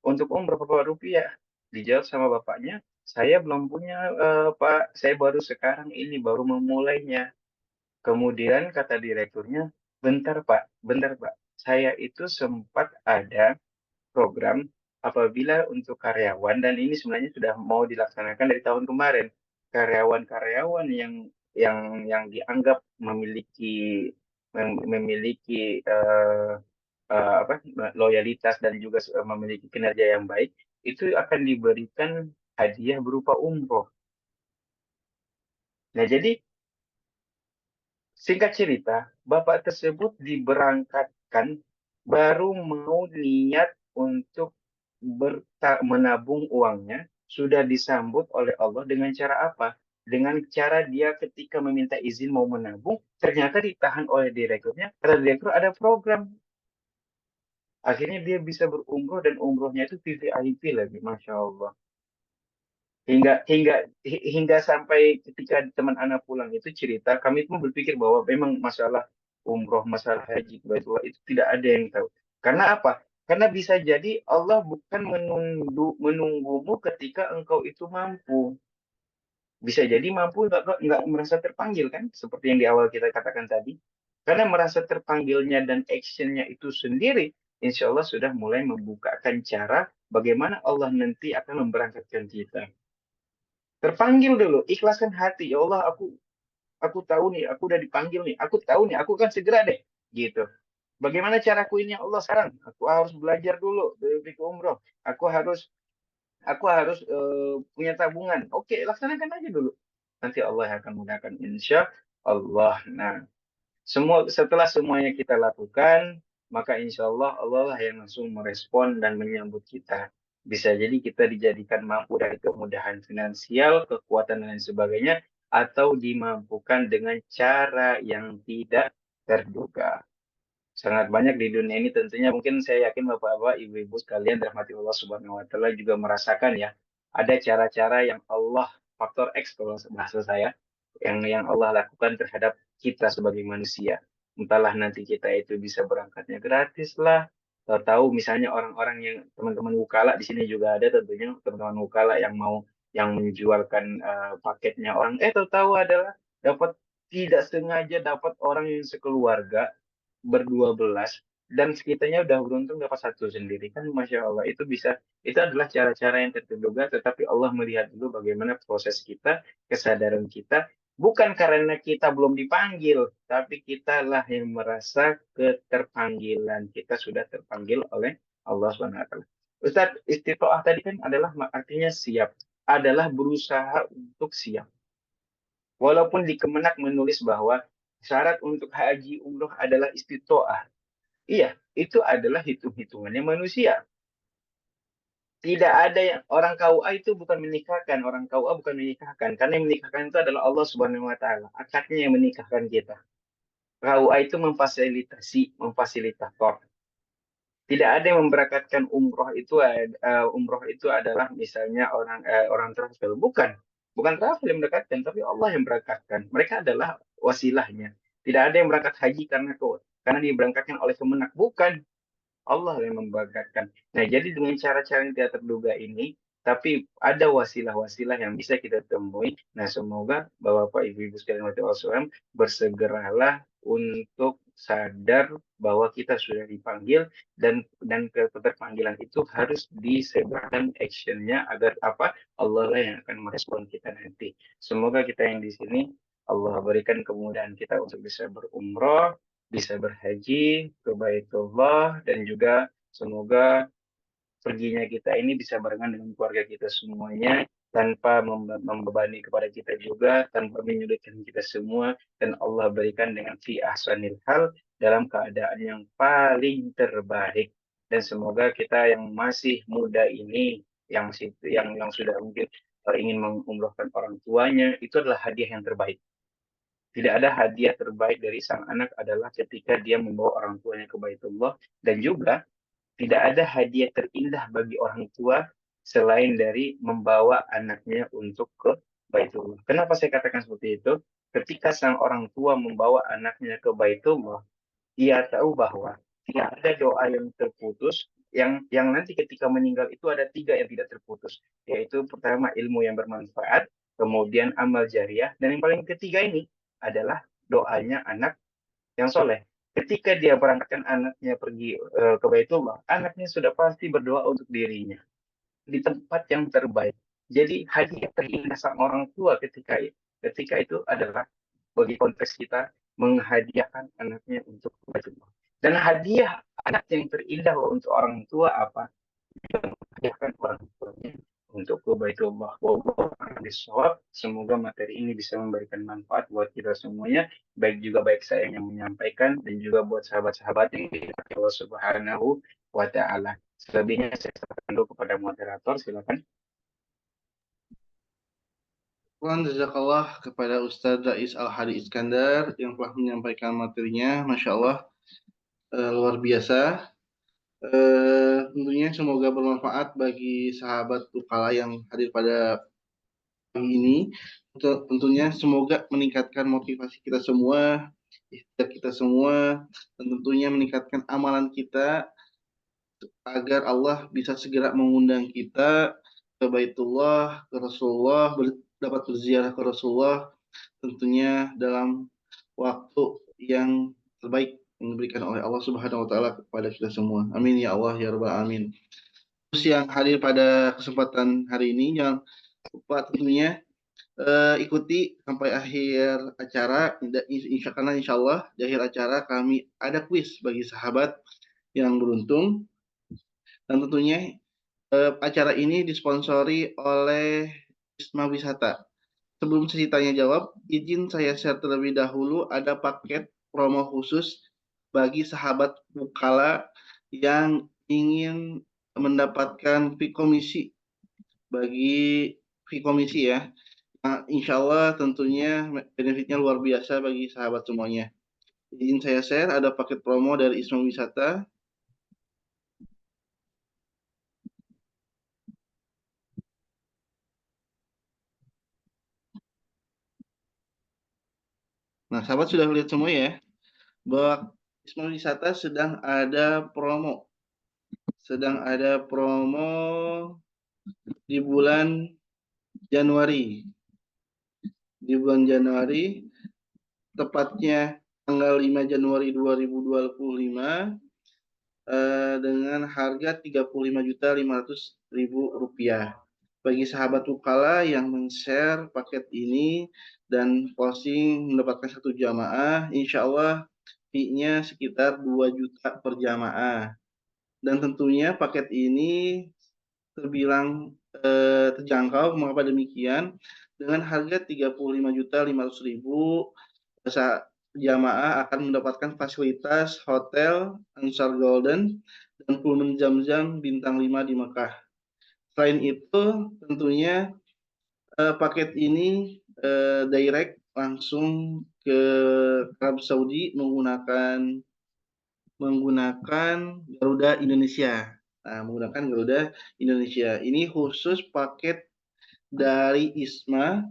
untuk umroh berapa rupiah dijawab sama bapaknya saya belum punya Pak saya baru sekarang ini baru memulainya kemudian kata direkturnya bentar Pak saya itu sempat ada program apabila untuk karyawan dan ini sebenarnya sudah mau dilaksanakan dari tahun kemarin. Karyawan-karyawan yang dianggap memiliki apa loyalitas dan juga memiliki kinerja yang baik itu akan diberikan hadiah berupa umroh. Nah, jadi singkat cerita, bapak tersebut diberangkatkan baru mau niat untuk menabung uangnya, sudah disambut oleh Allah dengan cara apa? Dengan cara dia ketika meminta izin mau menabung, ternyata ditahan oleh direkturnya. Karena direktur ada program. Akhirnya dia bisa berumroh dan umrohnya itu VVIP lagi, Masya Allah. Hingga sampai ketika teman anak pulang itu cerita kami pun berpikir bahwa memang masalah umroh masalah haji Baitullah itu tidak ada yang tahu karena apa karena bisa jadi Allah bukan menunggumu ketika engkau itu mampu bisa jadi mampu nggak merasa terpanggil kan seperti yang di awal kita katakan tadi karena merasa terpanggilnya dan actionnya itu sendiri insya Allah sudah mulai membukakan cara bagaimana Allah nanti akan memberangkatkan kita terpanggil dulu ikhlaskan hati ya Allah aku tahu nih aku udah dipanggil nih aku tahu nih aku kan segera deh gitu bagaimana caraku ini ya Allah sekarang aku harus belajar dulu dari fikih umroh aku harus punya tabungan oke laksanakan aja dulu nanti Allah akan mudahkan insya Allah nah setelah semuanya kita lakukan, maka insya Allah Allah lah yang langsung merespon dan menyambut kita. Bisa jadi kita dijadikan mampu dari kemudahan finansial, kekuatan dan lain sebagainya, atau dimampukan dengan cara yang tidak terduga. Sangat banyak di dunia ini tentunya mungkin saya yakin Bapak-bapak, Ibu-ibu sekalian rahmati Allah Subhanahu wa taala juga merasakan ya. Ada cara-cara yang Allah faktor X kalau bahasa saya yang Allah lakukan terhadap kita sebagai manusia. Entahlah nanti kita itu bisa berangkatnya gratis lah. Tahu misalnya orang-orang yang teman-teman wukala di sini juga ada tentunya teman-teman wukala yang mau yang menjualkan paketnya orang tahu-tahu adalah dapat tidak sengaja dapat orang yang sekeluarga berdua belas dan sekitarnya udah beruntung dapat satu sendiri kan Masya Allah itu adalah cara-cara yang terduga tetapi Allah melihat dulu bagaimana proses kita kesadaran kita bukan karena kita belum dipanggil tapi kitalah yang merasa keterpanggilan kita sudah terpanggil oleh Allah SWT Ustadz istiqoah tadi kan adalah artinya siap adalah berusaha untuk siap walaupun di Kemenak menulis bahwa syarat untuk haji umroh adalah istitoah. Iya, itu adalah hitung-hitungannya manusia. Tidak ada yang orang KUA itu bukan menikahkan, orang KUA bukan menikahkan, karena yang menikahkan itu adalah Allah Subhanahu wa taala. Akadnya yang menikahkan kita. KUA itu memfasilitator. Tidak ada yang memberangkatkan umroh itu umroh itu adalah misalnya orang travel, bukan travel yang berangkatkan, tapi Allah yang berangkatkan. Mereka adalah wasilahnya. Tidak ada yang berangkat haji karena diberangkatkan oleh Kemenak, bukan. Allah yang memberangkatkan. Nah, jadi dengan cara-cara yang tidak terduga ini, tapi ada wasilah-wasilah yang bisa kita temui. Nah, semoga Bapak Ibu sekalian wasallam bersegeralah untuk sadar bahwa kita sudah dipanggil dan keterpanggilan itu harus disebarkan actionnya agar apa Allah lah yang akan merespon kita nanti. Semoga kita yang di sini Allah berikan kemudahan kita untuk bisa berumroh, bisa berhaji ke Baitullah, dan juga semoga perginya kita ini bisa barengan dengan keluarga kita semuanya tanpa membebani kepada kita juga, tanpa menyulitkan kita semua, dan Allah berikan dengan fi ahsanil hal dalam keadaan yang paling terbaik. Dan semoga kita yang masih muda ini, yang sudah mungkin ingin mengumrohkan orang tuanya, itu adalah hadiah yang terbaik. Tidak ada hadiah terbaik dari sang anak adalah ketika dia membawa orang tuanya ke Baitullah, dan juga tidak ada hadiah terindah bagi orang tua selain dari membawa anaknya untuk ke Baitullah. Kenapa saya katakan seperti itu? Ketika sang orang tua membawa anaknya ke Baitullah, dia tahu bahwa tidak ada doa yang terputus, yang nanti ketika meninggal itu ada tiga yang tidak terputus, yaitu pertama ilmu yang bermanfaat, kemudian amal jariah, dan yang paling ketiga ini adalah doanya anak yang soleh. Ketika dia berangkatkan anaknya pergi ke Baitullah, anaknya sudah pasti berdoa untuk dirinya di tempat yang terbaik. Jadi hadiah terindah sang orang tua ketika itu adalah bagi konteks kita menghadiahkan anaknya untuk Baitullah. Dan hadiah anak yang terindah untuk orang tua apa? Menghadiahkan orang tuanya untuk ke Baitullah. Semoga materi ini bisa memberikan manfaat buat kita semuanya, baik saya yang menyampaikan dan juga buat sahabat-sahabat yang dirahmati Allah Subhanahu wa taala. Selebihnya saya serahkan dulu kepada moderator, silakan. Jazakallah kepada Ustadz Rais Al-Hadi Iskandar yang telah menyampaikan materinya. Masya Allah, luar biasa. Tentunya semoga bermanfaat bagi sahabat Ukala yang hadir pada pagi ini. Tentunya semoga meningkatkan motivasi kita semua, ikhtiar kita semua, dan tentunya meningkatkan amalan kita agar Allah bisa segera mengundang kita ke Baitullah, ke Rasulullah, dapat berziarah ke Rasulullah, tentunya dalam waktu yang terbaik yang diberikan oleh Allah Subhanahu wa taala kepada kita semua. Amin ya Allah ya rabbal alamin. Terus yang hadir pada kesempatan hari ini jangan lupa tentunya ikuti sampai akhir acara. Insya Allah di akhir acara kami ada kuis bagi sahabat yang beruntung, dan tentunya acara ini disponsori oleh Wisma Wisata. Sebelum saya tanya jawab, izin saya share terlebih dahulu ada paket promo khusus bagi sahabat Bukala yang ingin mendapatkan fee komisi ya. Nah, insya Allah tentunya benefitnya luar biasa bagi sahabat semuanya. Izin saya share ada paket promo dari Wisma Wisata. Nah, sahabat sudah lihat semua ya, bahwa Wisma Wisata sedang ada promo. Di bulan Januari. Di bulan Januari, tepatnya tanggal 5 Januari 2025, dengan harga Rp35.500.000. Bagi sahabat Ukala yang men-share paket ini dan posting mendapatkan satu jamaah, insya Allah fee-nya sekitar 2 juta per jamaah. Dan tentunya paket ini terbilang terjangkau. Mengapa demikian? Dengan harga Rp35.500.000, jamaah akan mendapatkan fasilitas hotel Ansar Golden dan Pullman Zamzam bintang 5 di Mekah. Selain itu, tentunya paket ini direct langsung ke Arab Saudi menggunakan Garuda Indonesia. Nah, menggunakan Garuda Indonesia. Ini khusus paket dari ISMA,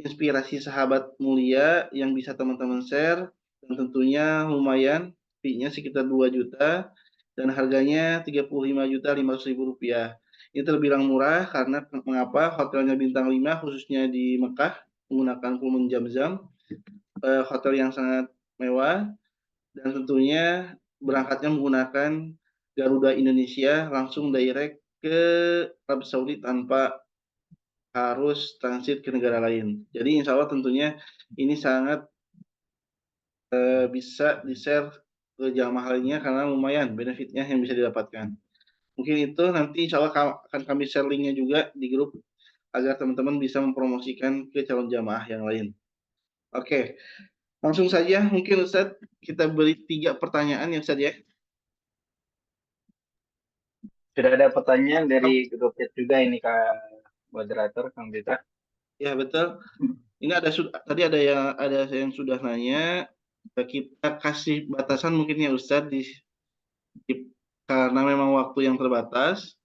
Inspirasi Sahabat Mulia, yang bisa teman-teman share, dan tentunya lumayan, fee-nya sekitar 2 juta, dan harganya Rp35.500.000. Ini terbilang murah karena mengapa hotelnya bintang 5 khususnya di Mekah menggunakan Pullman Zamzam, hotel yang sangat mewah, dan tentunya berangkatnya menggunakan Garuda Indonesia langsung direct ke Arab Saudi tanpa harus transit ke negara lain. Jadi insya Allah tentunya ini sangat bisa di-share ke jamaah lainnya karena lumayan benefitnya yang bisa didapatkan. Mungkin itu nanti insya Allah akan kami share linknya juga di grup agar teman-teman bisa mempromosikan ke calon jamaah yang lain. Oke, langsung saja mungkin Ustadz kita beri 3 pertanyaan ya Ustadz ya. Sudah ada pertanyaan dari grup chat juga ini Kak moderator, Kang Bita. Ya betul. Ini tadi ada yang sudah nanya. Kita kasih batasan mungkin ya Ustadz karena memang waktu yang terbatas.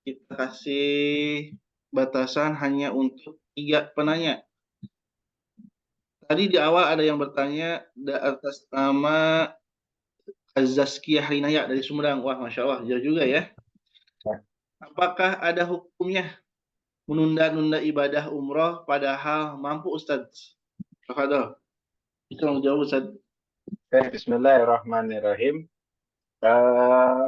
Kita kasih batasan hanya untuk 3 penanya. Tadi di awal ada yang bertanya atas nama Azazkiyah Rinaya dari Sumedang. Wah, Masya Allah, jauh juga ya. Apakah ada hukumnya menunda-nunda ibadah umroh padahal mampu Ustadz? Tafadhol. Tolong jawab Ustadz. Bismillahirrahmanirrahim. Eh,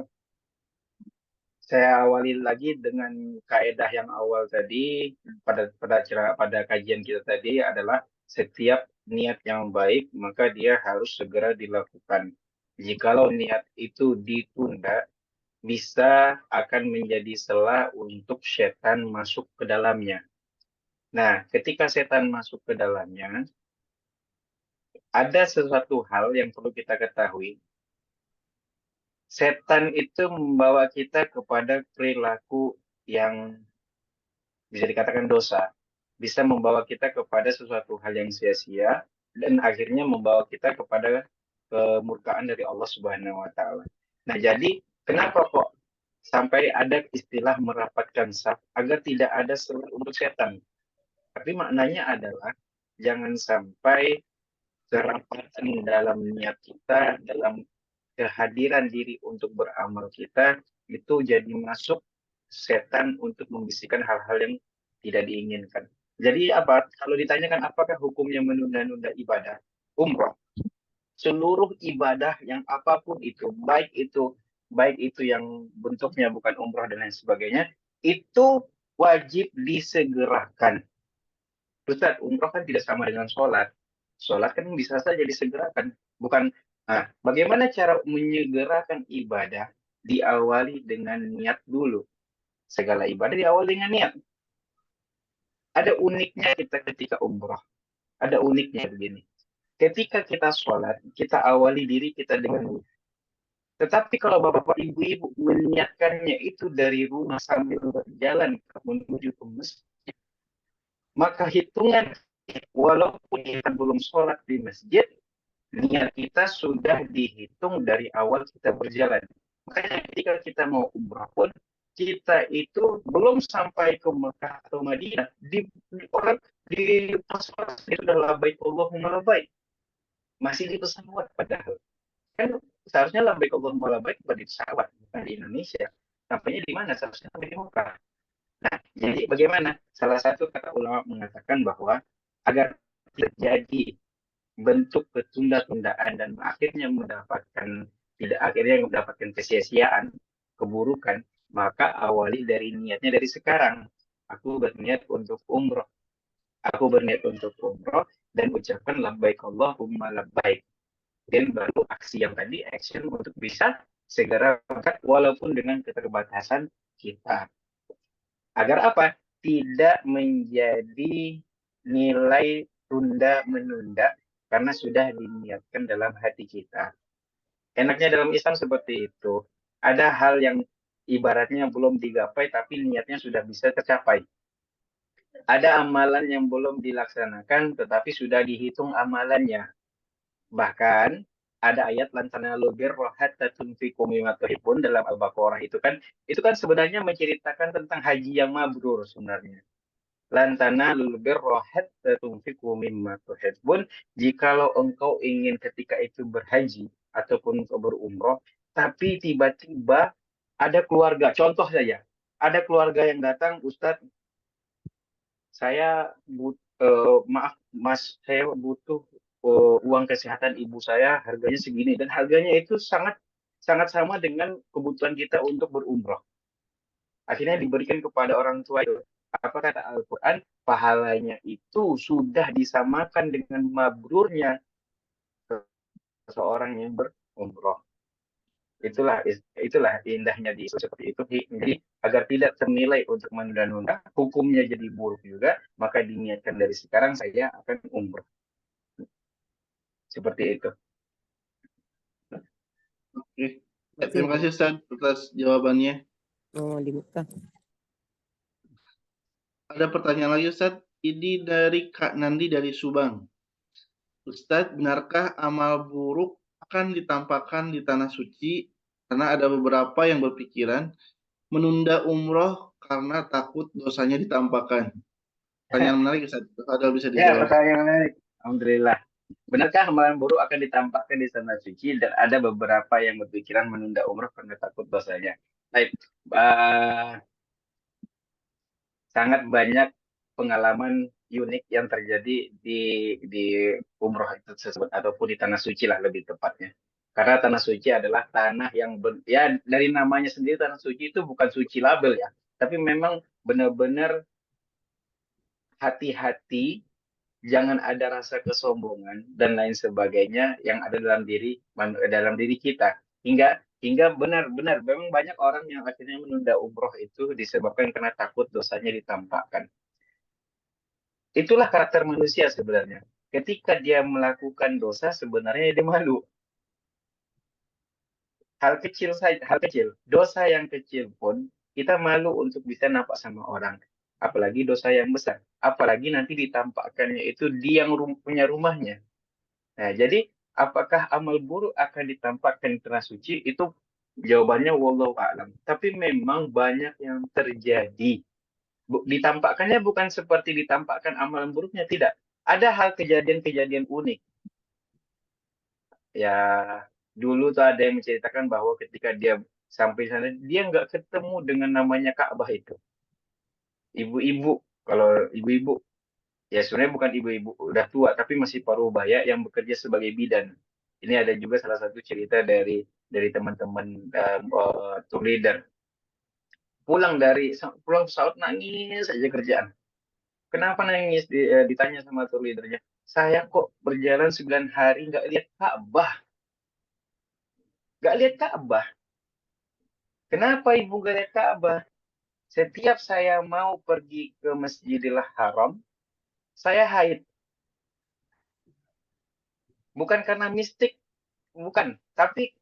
saya awali lagi dengan kaedah yang awal tadi pada kajian kita tadi adalah setiap niat yang baik maka dia harus segera dilakukan. Jikalau niat itu ditunda, bisa akan menjadi celah untuk setan masuk ke dalamnya. Nah, ketika setan masuk ke dalamnya, ada sesuatu hal yang perlu kita ketahui. Setan itu membawa kita kepada perilaku yang bisa dikatakan dosa, bisa membawa kita kepada sesuatu hal yang sia-sia, dan akhirnya membawa kita kepada kemurkaan dari Allah Subhanahu wa Ta'ala. Nah, jadi kenapa kok sampai ada istilah merapatkan saf agar tidak ada celah untuk setan? Tapi maknanya adalah jangan sampai kerapatan dalam niat kita, dalam kehadiran diri untuk beramal kita, itu jadi masuk setan untuk membisikkan hal-hal yang tidak diinginkan. Jadi apa? Kalau ditanyakan apakah hukumnya menunda-nunda ibadah umroh, seluruh ibadah yang apapun itu, baik itu yang bentuknya bukan umroh dan lain sebagainya, itu wajib disegerakan. Ustaz, umroh kan tidak sama dengan sholat. Sholat kan bisa saja disegerakan. Bukan. Nah, bagaimana cara menyegerakan ibadah? Diawali dengan niat dulu. Segala ibadah diawali dengan niat. Ada uniknya kita ketika umroh. Ada uniknya begini. Ketika kita sholat, kita awali diri kita dengan niat. Tetapi kalau bapak-bapak, ibu-ibu meniatkannya itu dari rumah sambil berjalan menuju ke masjid, maka hitungan walaupun kita belum sholat di masjid, niat kita sudah dihitung dari awal kita berjalan. Makanya ketika kita mau umrah pun, kita itu belum sampai ke Mekah atau Madinah, orang di pas-pas itu sudah labbaik Allahumma labbaik. Masih di pesawat padahal. Kan seharusnya labbaik Allahumma labbaik di pesawat, bukan di Indonesia. Sampainya di mana? Seharusnya sampai di Mekah. Nah, jadi bagaimana? Salah satu kata ulama mengatakan bahwa agar terjadi bentuk ketunda-tundaan dan akhirnya mendapatkan kesia-siaan, keburukan, maka awali dari niatnya dari sekarang. Aku berniat untuk umroh. Aku berniat untuk umroh dan ucapkan labbaik Allahumma labbaik. Dan baru aksi yang tadi, action untuk bisa segera berangkat walaupun dengan keterbatasan kita. Agar apa? Tidak menjadi nilai tunda-menunda karena sudah diniatkan dalam hati kita. Enaknya dalam Islam seperti itu. Ada hal yang ibaratnya belum digapai tapi niatnya sudah bisa tercapai. Ada amalan yang belum dilaksanakan tetapi sudah dihitung amalannya. Bahkan ada ayat lantana lubir rohat tatunfiku pun dalam Al-Baqarah itu kan sebenarnya menceritakan tentang haji yang mabrur sebenarnya. Lantana lubir rohat tatunfiku pun jikalau engkau ingin ketika itu berhaji ataupun engkau berumroh tapi tiba-tiba ada keluarga, contoh saja, ada keluarga yang datang, Ustadz, saya maaf Mas, saya butuh uang kesehatan ibu saya, harganya segini dan harganya itu sangat sangat sama dengan kebutuhan kita untuk berumroh. Akhirnya diberikan kepada orang tua itu. Apa kata Al-Quran? Pahalanya itu sudah disamakan dengan mabrurnya seorang yang berumroh. Itulah indahnya di Islam seperti itu. Jadi agar tidak ternilai untuk menunda-nunda, hukumnya jadi buruk juga, maka diniatkan dari sekarang saya akan umroh. Seperti itu. Oke. Terima kasih Ustaz atas jawabannya. Oh, dibuka. Ada pertanyaan lagi Ustaz. Ini dari Kak Nandi dari Subang. Ustadz, benarkah amal buruk akan ditampakkan di tanah suci? Karena ada beberapa yang berpikiran menunda umroh karena takut dosanya ditampakkan. Pertanyaan menarik, Ustadz. Ada bisa Ya, dijawab. pertanyaan menarik. Alhamdulillah. Benarkah amalan buruk akan ditampakkan di tanah suci dan ada beberapa yang berpikiran menunda umroh karena takut dosanya? Baik, sangat banyak pengalaman unik yang terjadi di umroh itu tersebut ataupun di tanah suci lah lebih tepatnya. Karena tanah suci adalah tanah yang ya dari namanya sendiri tanah suci itu bukan suci label ya, tapi memang benar-benar hati-hati, jangan ada rasa kesombongan dan lain sebagainya yang ada dalam diri kita. Hingga benar-benar memang banyak orang yang akhirnya menunda umroh itu disebabkan karena takut dosanya ditampakkan. Itulah karakter manusia sebenarnya. Ketika dia melakukan dosa, sebenarnya dia malu. Hal kecil saja, hal kecil. Dosa yang kecil pun kita malu untuk bisa nampak sama orang. Apalagi dosa yang besar. Apalagi nanti ditampakkannya itu dia yang punya rumahnya. Nah, jadi apakah amal buruk akan ditampakkan di tanah suci? Itu jawabannya wallahu a'lam. Tapi memang banyak yang terjadi. Ditampakkannya bukan seperti ditampakkan amalan buruknya, tidak. Ada hal kejadian-kejadian unik. Ya, dulu tuh ada yang menceritakan bahwa ketika dia sampai sana, dia nggak ketemu dengan namanya Ka'bah itu. Ibu-ibu, kalau ibu-ibu, ya sebenarnya bukan ibu-ibu udah tua, tapi masih paruh baya yang bekerja sebagai bidan. Ini ada juga salah satu cerita dari teman-teman tour leader. Pulang pesawat nangis saja kerjaan. Kenapa nangis? Ditanya sama tour leadernya. Saya kok berjalan 9 hari nggak lihat Ka'bah. Nggak lihat Ka'bah. Kenapa ibu nggak lihat Ka'bah? Setiap saya mau pergi ke Masjidil Haram, saya haid. Bukan karena mistik, bukan. Tapi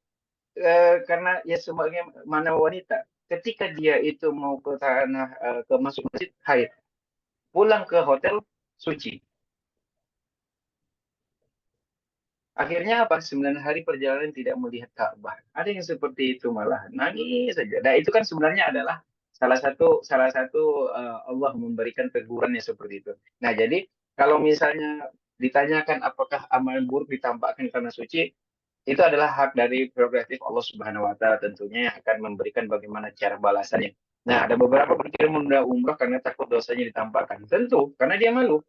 karena ya sebagai mana wanita, ketika dia itu mau ke tanah ke masuk masjid haid, pulang ke hotel suci. Akhirnya apa? 9 hari perjalanan tidak melihat Ka'bah. Ada yang seperti itu malah nangis saja. Nah, itu kan sebenarnya adalah salah satu Allah memberikan teguran yang seperti itu. Nah, jadi kalau misalnya ditanyakan apakah amalan buruk ditampakkan karena suci, itu adalah hak dari prerogatif Allah Subhanahu wa taala tentunya yang akan memberikan bagaimana cara balasannya. Nah, ada beberapa berpikir menunda umrah karena takut dosanya ditampakkan. Tentu, karena dia malu.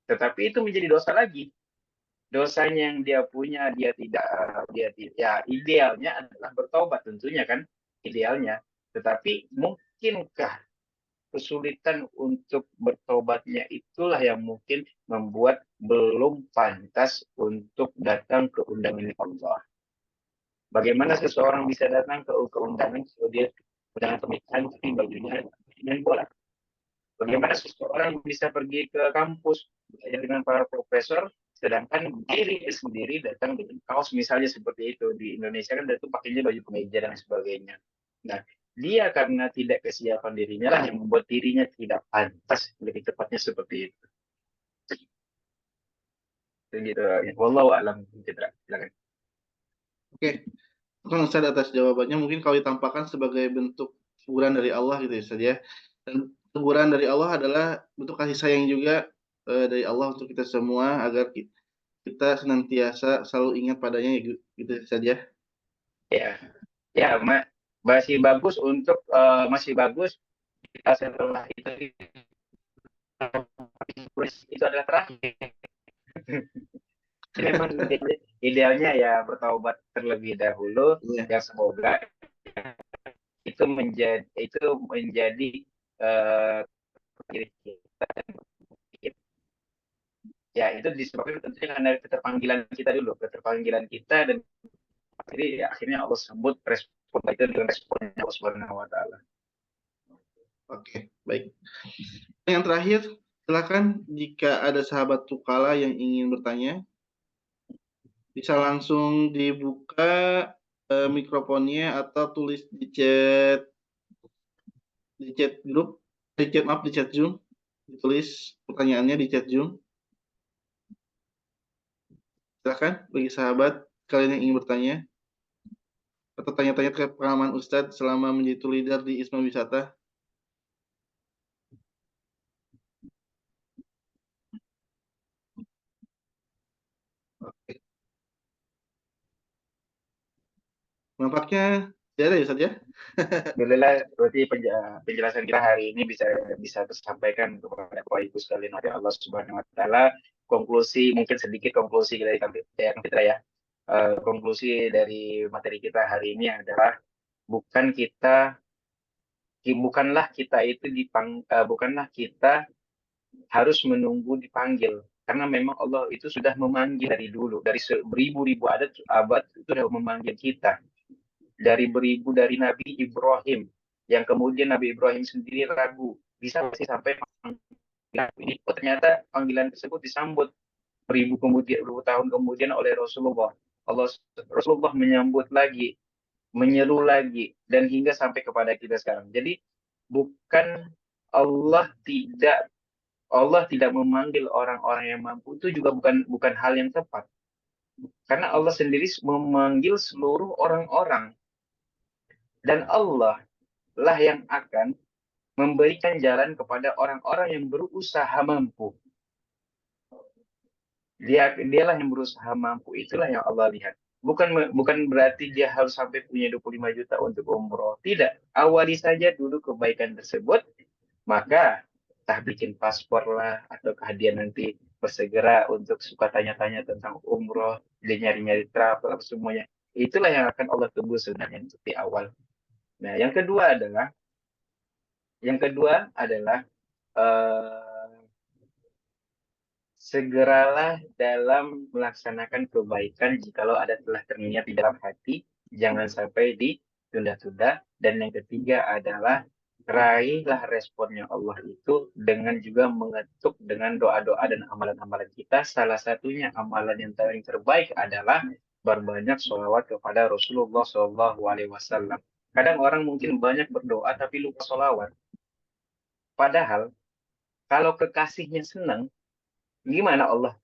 Tetapi itu menjadi dosa lagi. Dosanya yang dia punya dia tidak ya idealnya adalah bertobat tentunya kan idealnya. Tetapi mungkinkah kesulitan untuk bertobatnya itulah yang mungkin membuat belum pantas untuk datang ke undangan Allah. Bagaimana seseorang bisa datang ke undangan kalau dia undangan pernikahan tapi bajunya main bola? Bagaimana seseorang bisa pergi ke kampus belajar dengan para profesor, sedangkan diri sendiri datang dengan kaos misalnya seperti itu di Indonesia kan itu pakainya baju kemeja dan sebagainya. Nah, dia karena tidak kesiapan dirinya lah yang membuat dirinya tidak pantas, lebih tepatnya seperti itu. Begitu. Wallahu a'lam. Silakan. Oke, kan Ustaz atas jawabannya mungkin kalau ditampakkan sebagai bentuk teguran dari Allah gitu ya Ustaz ya. Dan teguran dari Allah adalah bentuk kasih sayang juga dari Allah untuk kita semua agar kita senantiasa selalu ingat padanya ya gitu saja. Ya, ya, masih bagus masih bagus kita setelah itu adalah terakhir. Jadi memang idealnya ya bertaubat terlebih dahulu, Iya. yang semoga itu menjadi eh, diri kita. Ya itu disebabkan tentunya karena keterpanggilan kita dulu, keterpanggilan kita, dan jadi ya, akhirnya Allah sebut respon itu dengan responnya Allah Subhanahu Wa Taala. Oke, baik. Yang terakhir, silakan jika ada sahabat Tukala yang ingin bertanya, bisa langsung dibuka mikrofonnya atau tulis di chat grup, di chat Zoom, ditulis pertanyaannya di chat Zoom. Silakan bagi sahabat kalian yang ingin bertanya atau tanya-tanya ke pengalaman Ustadz selama menjadi tour leader di Isma Wisata. Oke. Nampaknya tidak ada ya Ustadz ya? Alhamdulillah, berarti penjelasan kita hari ini bisa bisa tersampaikan kepada Bapak Ibu sekalian oleh Allah Subhanahu Wa Taala. Mungkin sedikit konklusi dari kita ya. Konklusi dari materi kita hari ini adalah bukan kita bukanlah kita harus menunggu dipanggil, karena memang Allah itu sudah memanggil dari dulu, dari beribu-ribu abad itu sudah memanggil kita, dari Nabi Ibrahim, yang kemudian Nabi Ibrahim sendiri ragu bisa masih sampai panggilan ini. Oh, ternyata panggilan tersebut disambut beribu tahun kemudian oleh Rasulullah. Rasulullah menyambut lagi, menyeru lagi, dan hingga sampai kepada kita sekarang. Jadi bukan Allah tidak Allah tidak memanggil orang-orang yang mampu, itu juga bukan hal yang tepat. Karena Allah sendiri memanggil seluruh orang-orang, dan Allah lah yang akan memberikan jalan kepada orang-orang yang berusaha mampu. Dialah yang berusaha mampu, itulah yang Allah lihat. Bukan berarti dia harus sampai punya 25 juta untuk umroh. Tidak. Awali saja dulu kebaikan tersebut, maka entah bikin paspor lah, atau kehadiah nanti bersegera untuk suka tanya-tanya tentang umroh, dia nyari-nyari travel, semuanya. Itulah yang akan Allah tunggu sebenarnya untuk di awal. Nah, yang kedua adalah segeralah dalam melaksanakan kebaikan jikalau ada telah terniat di dalam hati, jangan sampai ditunda-tunda. Dan yang ketiga adalah raihlah responnya Allah itu dengan juga mengetuk dengan doa-doa dan amalan-amalan kita. Salah satunya amalan yang paling terbaik adalah berbanyak sholawat kepada Rasulullah SAW. Kadang orang mungkin banyak berdoa tapi lupa sholawat. Padahal kalau kekasihnya senang, gimana Allah?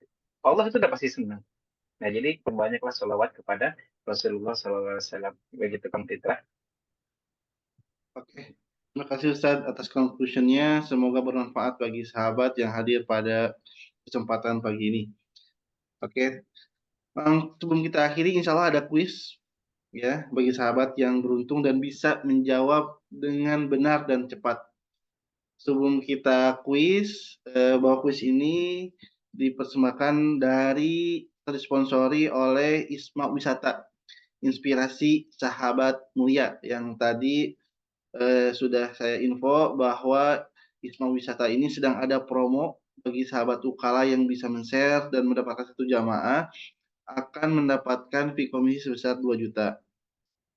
Allah itu udah pasti senang. Nah, jadi perbanyaklah sholawat kepada Rasulullah SAW. Begitu, Kang Fitra. Oke. Terima kasih Ustadz atas conclusion-nya. Semoga bermanfaat bagi sahabat yang hadir pada kesempatan pagi ini. Oke. Sebelum kita akhiri, insya Allah ada kuis ya bagi sahabat yang beruntung dan bisa menjawab dengan benar dan cepat. Sebelum kita kuis, bahwa kuis ini dipersembahkan disponsori oleh Isma Wisata, inspirasi sahabat mulia yang tadi sudah saya info bahwa Isma Wisata ini sedang ada promo bagi sahabat Ukala yang bisa men-share dan mendapatkan satu jamaah akan mendapatkan fee komisi sebesar 2 juta.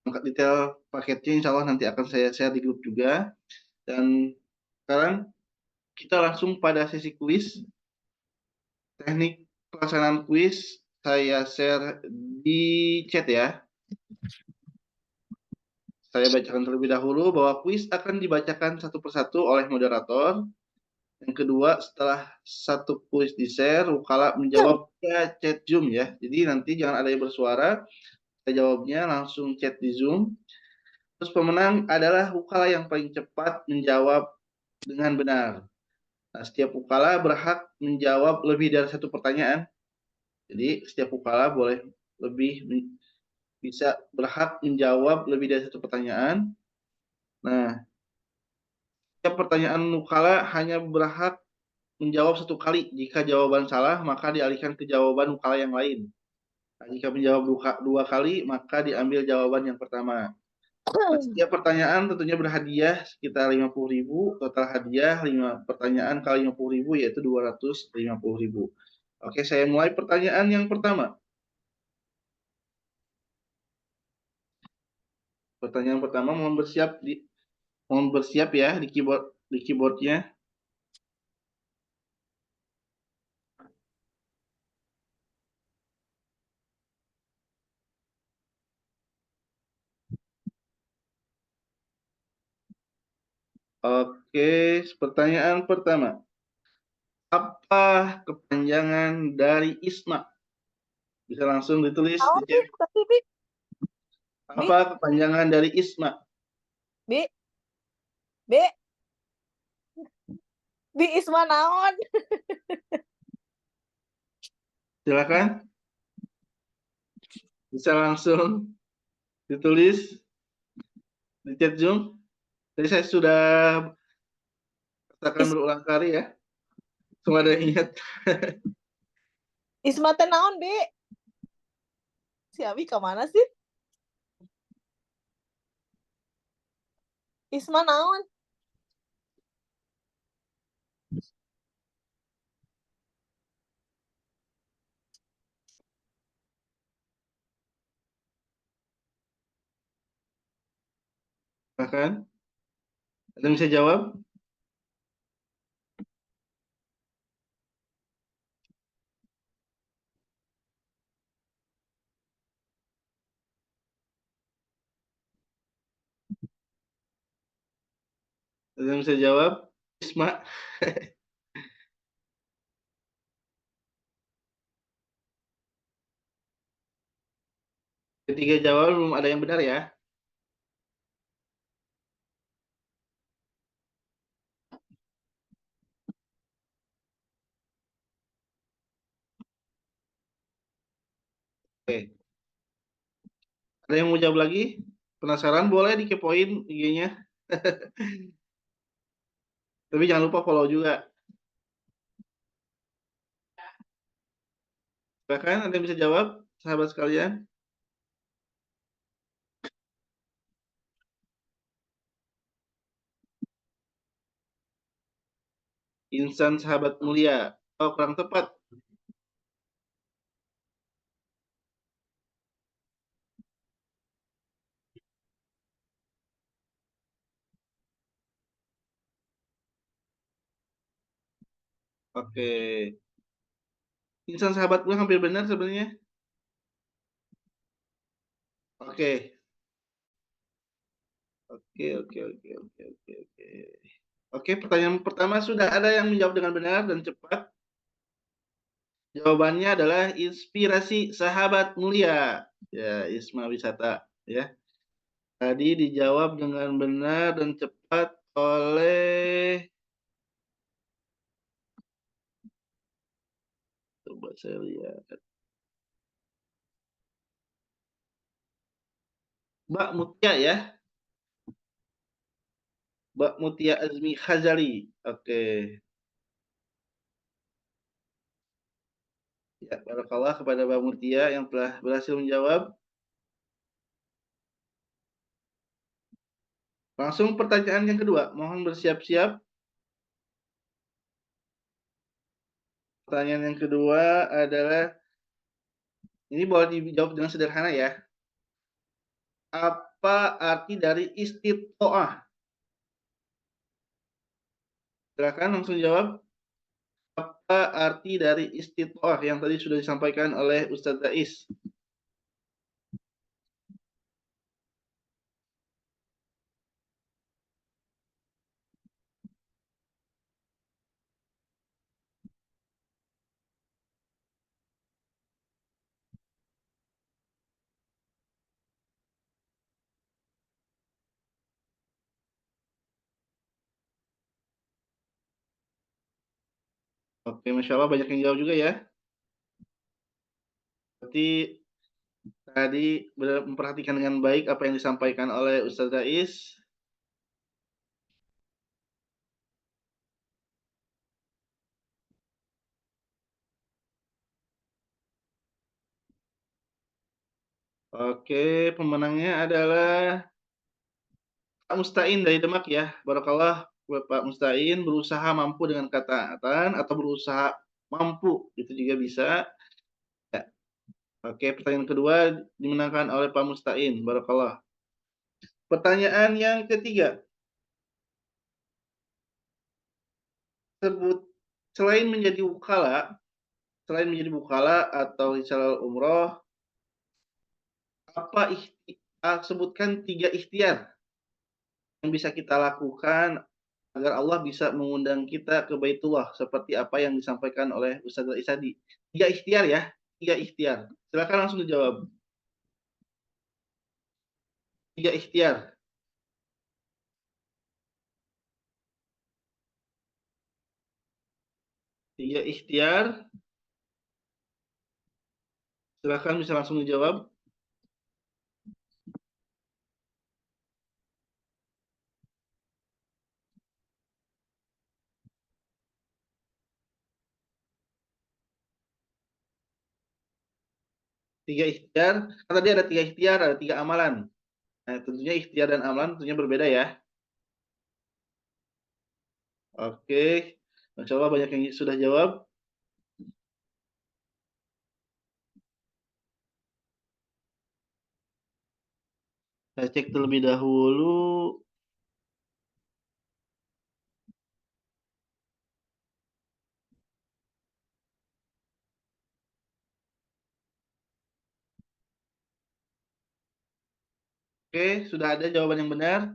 Detail paketnya insya Allah nanti akan saya share di grup juga. Dan sekarang kita langsung pada sesi kuis. Teknik pelaksanaan kuis saya share di chat ya. Saya bacakan terlebih dahulu bahwa kuis akan dibacakan satu persatu oleh moderator. Yang kedua, setelah satu kuis di-share, Ukala menjawab via chat Zoom ya. Jadi nanti jangan ada yang bersuara, saya jawabnya langsung chat di Zoom. Terus pemenang adalah Ukala yang paling cepat menjawab dengan benar. Nah, setiap Ukala berhak menjawab lebih dari satu pertanyaan. Jadi setiap Ukala boleh bisa berhak menjawab lebih dari satu pertanyaan. Nah, setiap pertanyaan Ukala hanya berhak menjawab satu kali. Jika jawaban salah, maka dialihkan ke jawaban Ukala yang lain. Nah, jika menjawab dua kali, maka diambil jawaban yang pertama. Nah, setiap pertanyaan tentunya berhadiah sekitar 50.000, total hadiah 5 pertanyaan kali 50.000 yaitu 250.000. Oke, saya mulai pertanyaan yang pertama. Pertanyaan pertama, mohon bersiap ya di keyboardnya. Oke, pertanyaan pertama. Apa kepanjangan dari ISMA? Bisa langsung ditulis di chat. Apa kepanjangan dari ISMA? Bi, Isma naon? Silakan. Bisa langsung ditulis di chat Zoom. Jadi saya sudah katakan berulang kali ya. Semua ada yang ingat. Isma teh naon, Bi? Si Abi kemana sih? Isma naon? Silakan. Ada yang bisa jawab? Ada yang bisa jawab? ISMA. Ketiga jawaban belum ada yang benar ya. Oke. Ada yang mau jawab lagi? Penasaran? Boleh dikepoin IG-nya. Tapi jangan lupa follow juga. Silakan, ada yang bisa jawab, sahabat sekalian? Insan sahabat mulia. Oh, kurang tepat. Oke. Insan sahabat mulia hampir benar sebenarnya. Oke. Oke, pertanyaan pertama sudah ada yang menjawab dengan benar dan cepat. Jawabannya adalah inspirasi sahabat mulia. Ya, Isma Wisata. Ya. Tadi dijawab dengan benar dan cepat oleh... Coba saya lihat. Mbak Mutia ya. Mbak Mutia Azmi Khazali. Oke. Ya, barakallah kepada Mbak Mutia yang telah berhasil menjawab. Langsung pertanyaan yang kedua. Mohon bersiap-siap. Pertanyaan yang kedua adalah, ini boleh dijawab dengan sederhana ya. Apa arti dari istitoah? Silakan langsung jawab. Apa arti dari istitoah yang tadi sudah disampaikan oleh Ustadz Dais? Oke, Masya Allah banyak yang jawab juga ya. Berarti tadi benar memperhatikan dengan baik apa yang disampaikan oleh Ustaz Rais. Oke, pemenangnya adalah Pak Mustain dari Demak ya. Barakallah buat Pak Mustain, berusaha mampu dengan ketaatan atau berusaha mampu itu juga bisa. Ya. Oke, pertanyaan kedua dimenangkan oleh Pak Mustain. Barakallah. Pertanyaan yang ketiga, sebut selain menjadi wukala, atau risalah umroh, apa sebutkan 3 ikhtiar yang bisa kita lakukan agar Allah bisa mengundang kita ke Baitullah seperti apa yang disampaikan oleh Ustaz Rais tadi. 3 ikhtiar ya, 3 ikhtiar. Silakan langsung dijawab. 3 ikhtiar. 3 ikhtiar. Silakan bisa langsung dijawab. Tiga ikhtiar, kan tadi ada 3 ikhtiar, ada 3 amalan. Nah, tentunya ikhtiar dan amalan tentunya berbeda ya. Oke, Masya Allah banyak yang sudah jawab. Saya cek terlebih dahulu. Oke, sudah ada jawaban yang benar.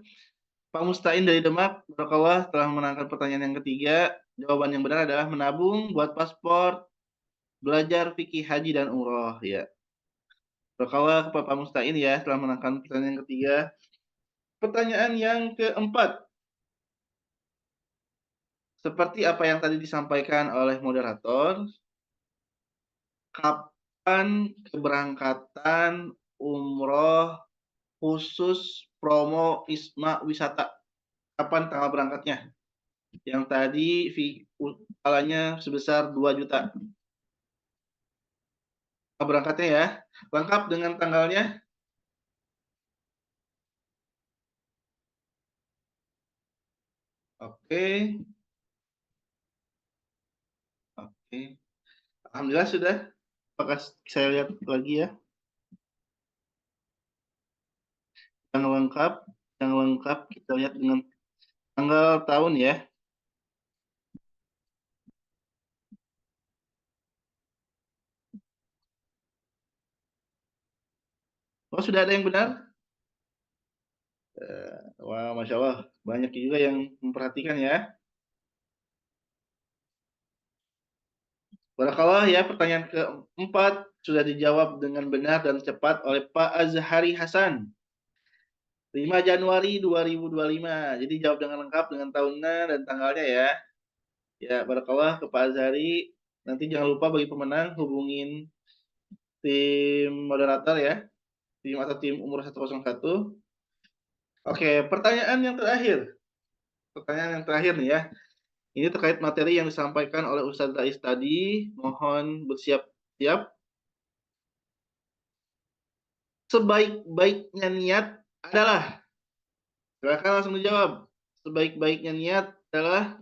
Pak Mustain dari Demak, Barakallah telah memenangkan pertanyaan yang ketiga. Jawaban yang benar adalah menabung buat paspor, belajar fikih haji dan umroh ya. Barakallah kepada Pak Mustain ya telah memenangkan pertanyaan yang ketiga. Pertanyaan yang keempat. Seperti apa yang tadi disampaikan oleh moderator, kapan keberangkatan umroh khusus promo Isma Wisata? Kapan tanggal berangkatnya? Yang tadi alanya sebesar 2 juta. Berangkatnya ya, lengkap dengan tanggalnya. Oke, oke. Alhamdulillah sudah. Apakah saya lihat lagi ya? Yang lengkap kita lihat dengan tanggal tahun ya. Oh, sudah ada yang benar? Wah, Masya Allah. Banyak juga yang memperhatikan ya. Barakallah ya, pertanyaan keempat sudah dijawab dengan benar dan cepat oleh Pak Azhari Hasan. 5 Januari 2025. Jadi jawab dengan lengkap dengan tahunnya dan tanggalnya ya. Ya, barakallah ke Pak Azhari. Nanti jangan lupa bagi pemenang hubungin tim moderator ya. Tim atau tim umur 101. Oke, pertanyaan yang terakhir. Pertanyaan yang terakhir nih ya. Ini terkait materi yang disampaikan oleh Ustadz Rais tadi. Mohon bersiap-siap. Sebaik-baiknya niat adalah, silakan langsung dijawab. Sebaik-baiknya niat adalah,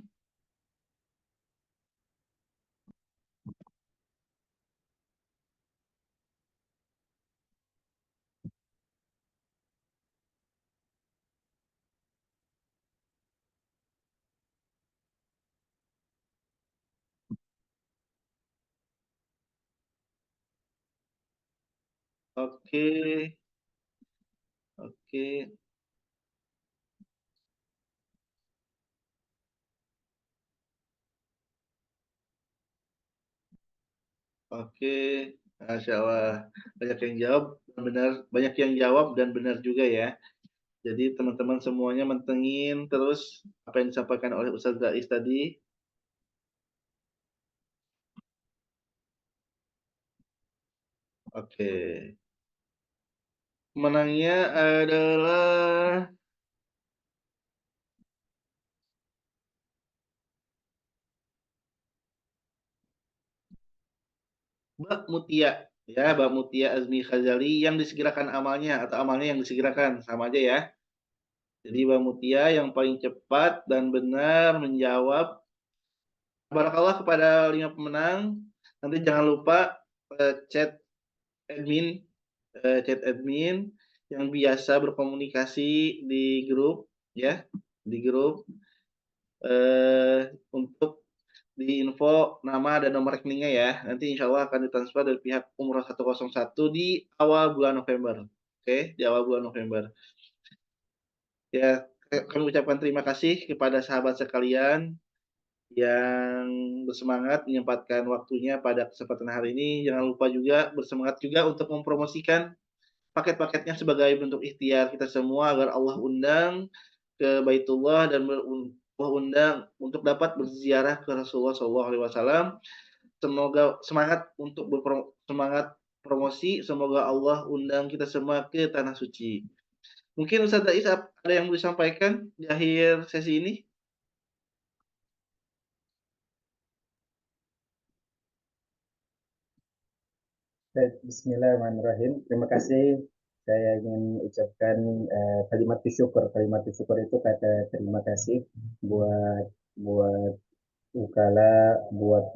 oke, oke, oke. Masya Allah. Banyak yang jawab dan benar, banyak yang jawab dan benar juga ya. Jadi teman-teman semuanya mentengin terus apa yang disampaikan oleh Ustadz Rais tadi. Oke. Pemenangnya adalah Mbak Mutia. Ya, Mbak Mutia Azmi Khazali yang disegerakan amalnya atau amalnya yang disegerakan. Sama aja ya. Jadi Mbak Mutia yang paling cepat dan benar menjawab. Barakallah kepada 5 pemenang. Nanti jangan lupa chat admin, yang biasa berkomunikasi di grup, ya, di grup untuk di info nama dan nomor rekeningnya ya. Nanti insya Allah akan ditransfer dari pihak Umroh 101 di awal bulan November. Oke, di awal bulan November. Ya, kami ucapkan terima kasih kepada sahabat sekalian yang bersemangat menyempatkan waktunya pada kesempatan hari ini. Jangan lupa juga bersemangat juga untuk mempromosikan paket-paketnya sebagai bentuk ikhtiar kita semua agar Allah undang ke Baitullah dan Allah undang untuk dapat berziarah ke Rasulullah SAW. Semoga semangat untuk semangat promosi, semoga Allah undang kita semua ke tanah suci. Mungkin Ustaz Dais ada yang mau disampaikan di akhir sesi ini? Bismillahirrahmanirrahim. Terima kasih. Saya ingin ucapkan kalimat syukur. Kalimat syukur itu kata terima kasih buat buat Ukala, buat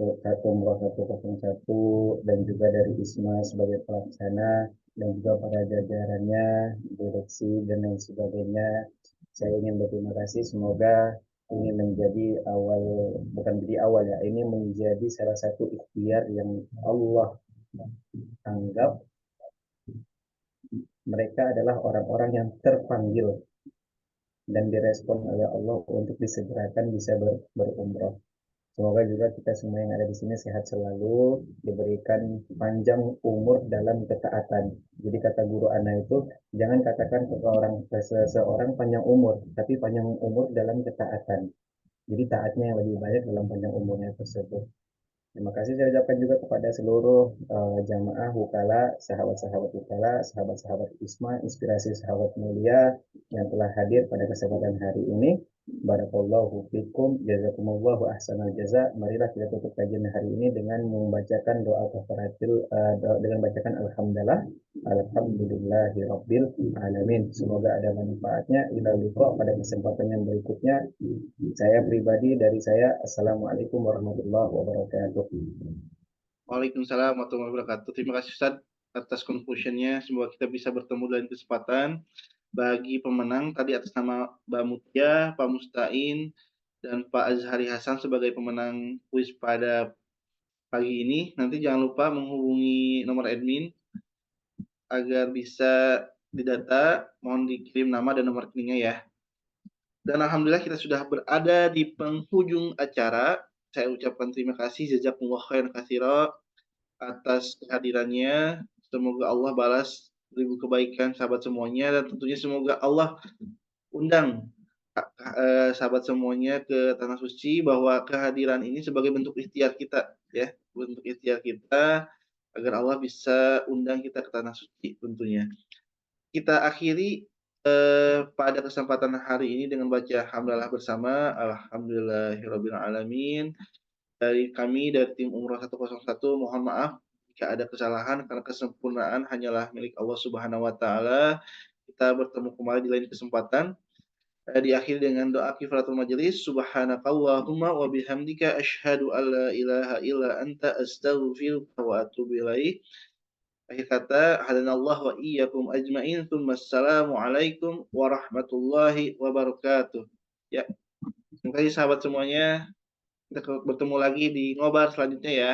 Umroh 101 dan juga dari ISMA sebagai pelaksana dan juga para jajarannya, direksi dan lain sebagainya. Saya ingin berterima kasih. Semoga ini menjadi awal, bukan menjadi awal ya, ini menjadi salah satu ikhtiar yang Allah anggap mereka adalah orang-orang yang terpanggil dan direspon oleh Allah untuk disegerakan bisa berumroh. Semoga juga kita semua yang ada di sini sehat selalu, diberikan panjang umur dalam ketaatan. Jadi kata guru Ana itu, jangan katakan ke seseorang panjang umur, tapi panjang umur dalam ketaatan. Jadi taatnya yang lebih banyak dalam panjang umurnya tersebut. Terima kasih saya ucapkan juga kepada seluruh jamaah Wukala, sahabat-sahabat Wukala, sahabat-sahabat Isma, inspirasi sahabat mulia yang telah hadir pada kesempatan hari ini. Barakallahu fikum, jazakumullahu ahsanal jaza. Marilah kita tutup kajian hari ini dengan membacakan doa kafaratil, dengan bacakan alhamdulillah, alhamdulillahirabbil alamin. Semoga ada manfaatnya. Ila liqa pada kesempatan yang berikutnya. Saya pribadi dari saya, Assalamualaikum warahmatullahi wabarakatuh. Waalaikumsalam warahmatullahi wabarakatuh. Terima kasih Ustaz atas conclusion-nya. Semoga kita bisa bertemu dalam kesempatan. Bagi pemenang tadi atas nama Mbak Mutia, Pak Mustain, dan Pak Azhari Hasan sebagai pemenang kuis pada pagi ini. Nanti jangan lupa menghubungi nomor admin agar bisa didata. Mohon dikirim nama dan nomor rekeningnya ya. Dan alhamdulillah kita sudah berada di penghujung acara. Saya ucapkan terima kasih jazakumullah khairan katsira atas kehadirannya. Semoga Allah balas beribu kebaikan sahabat semuanya dan tentunya semoga Allah undang sahabat semuanya ke tanah suci bahwa kehadiran ini sebagai bentuk ikhtiar kita ya, bentuk ikhtiar kita agar Allah bisa undang kita ke tanah suci tentunya. Kita akhiri pada kesempatan hari ini dengan baca hamdalah bersama. Alhamdulillahirabbil alamin. Dari kami dari tim Umroh 101 mohon maaf jika ada kesalahan karena kesempurnaan hanyalah milik Allah Subhanahu wa taala. Kita bertemu kembali di lain kesempatan. Diakhiri dengan doa kifaratul majelis. Subhanakallahumma wa bihamdika asyhadu an la ilaha illa anta astaghfiruka wa atubu ilaik. Akhir kata, hadanallahu wa iyyakum ajmain. Wassalamualaikum warahmatullahi wabarakatuh. Ya, terima kasih sahabat semuanya. Kita bertemu lagi di ngobar selanjutnya ya.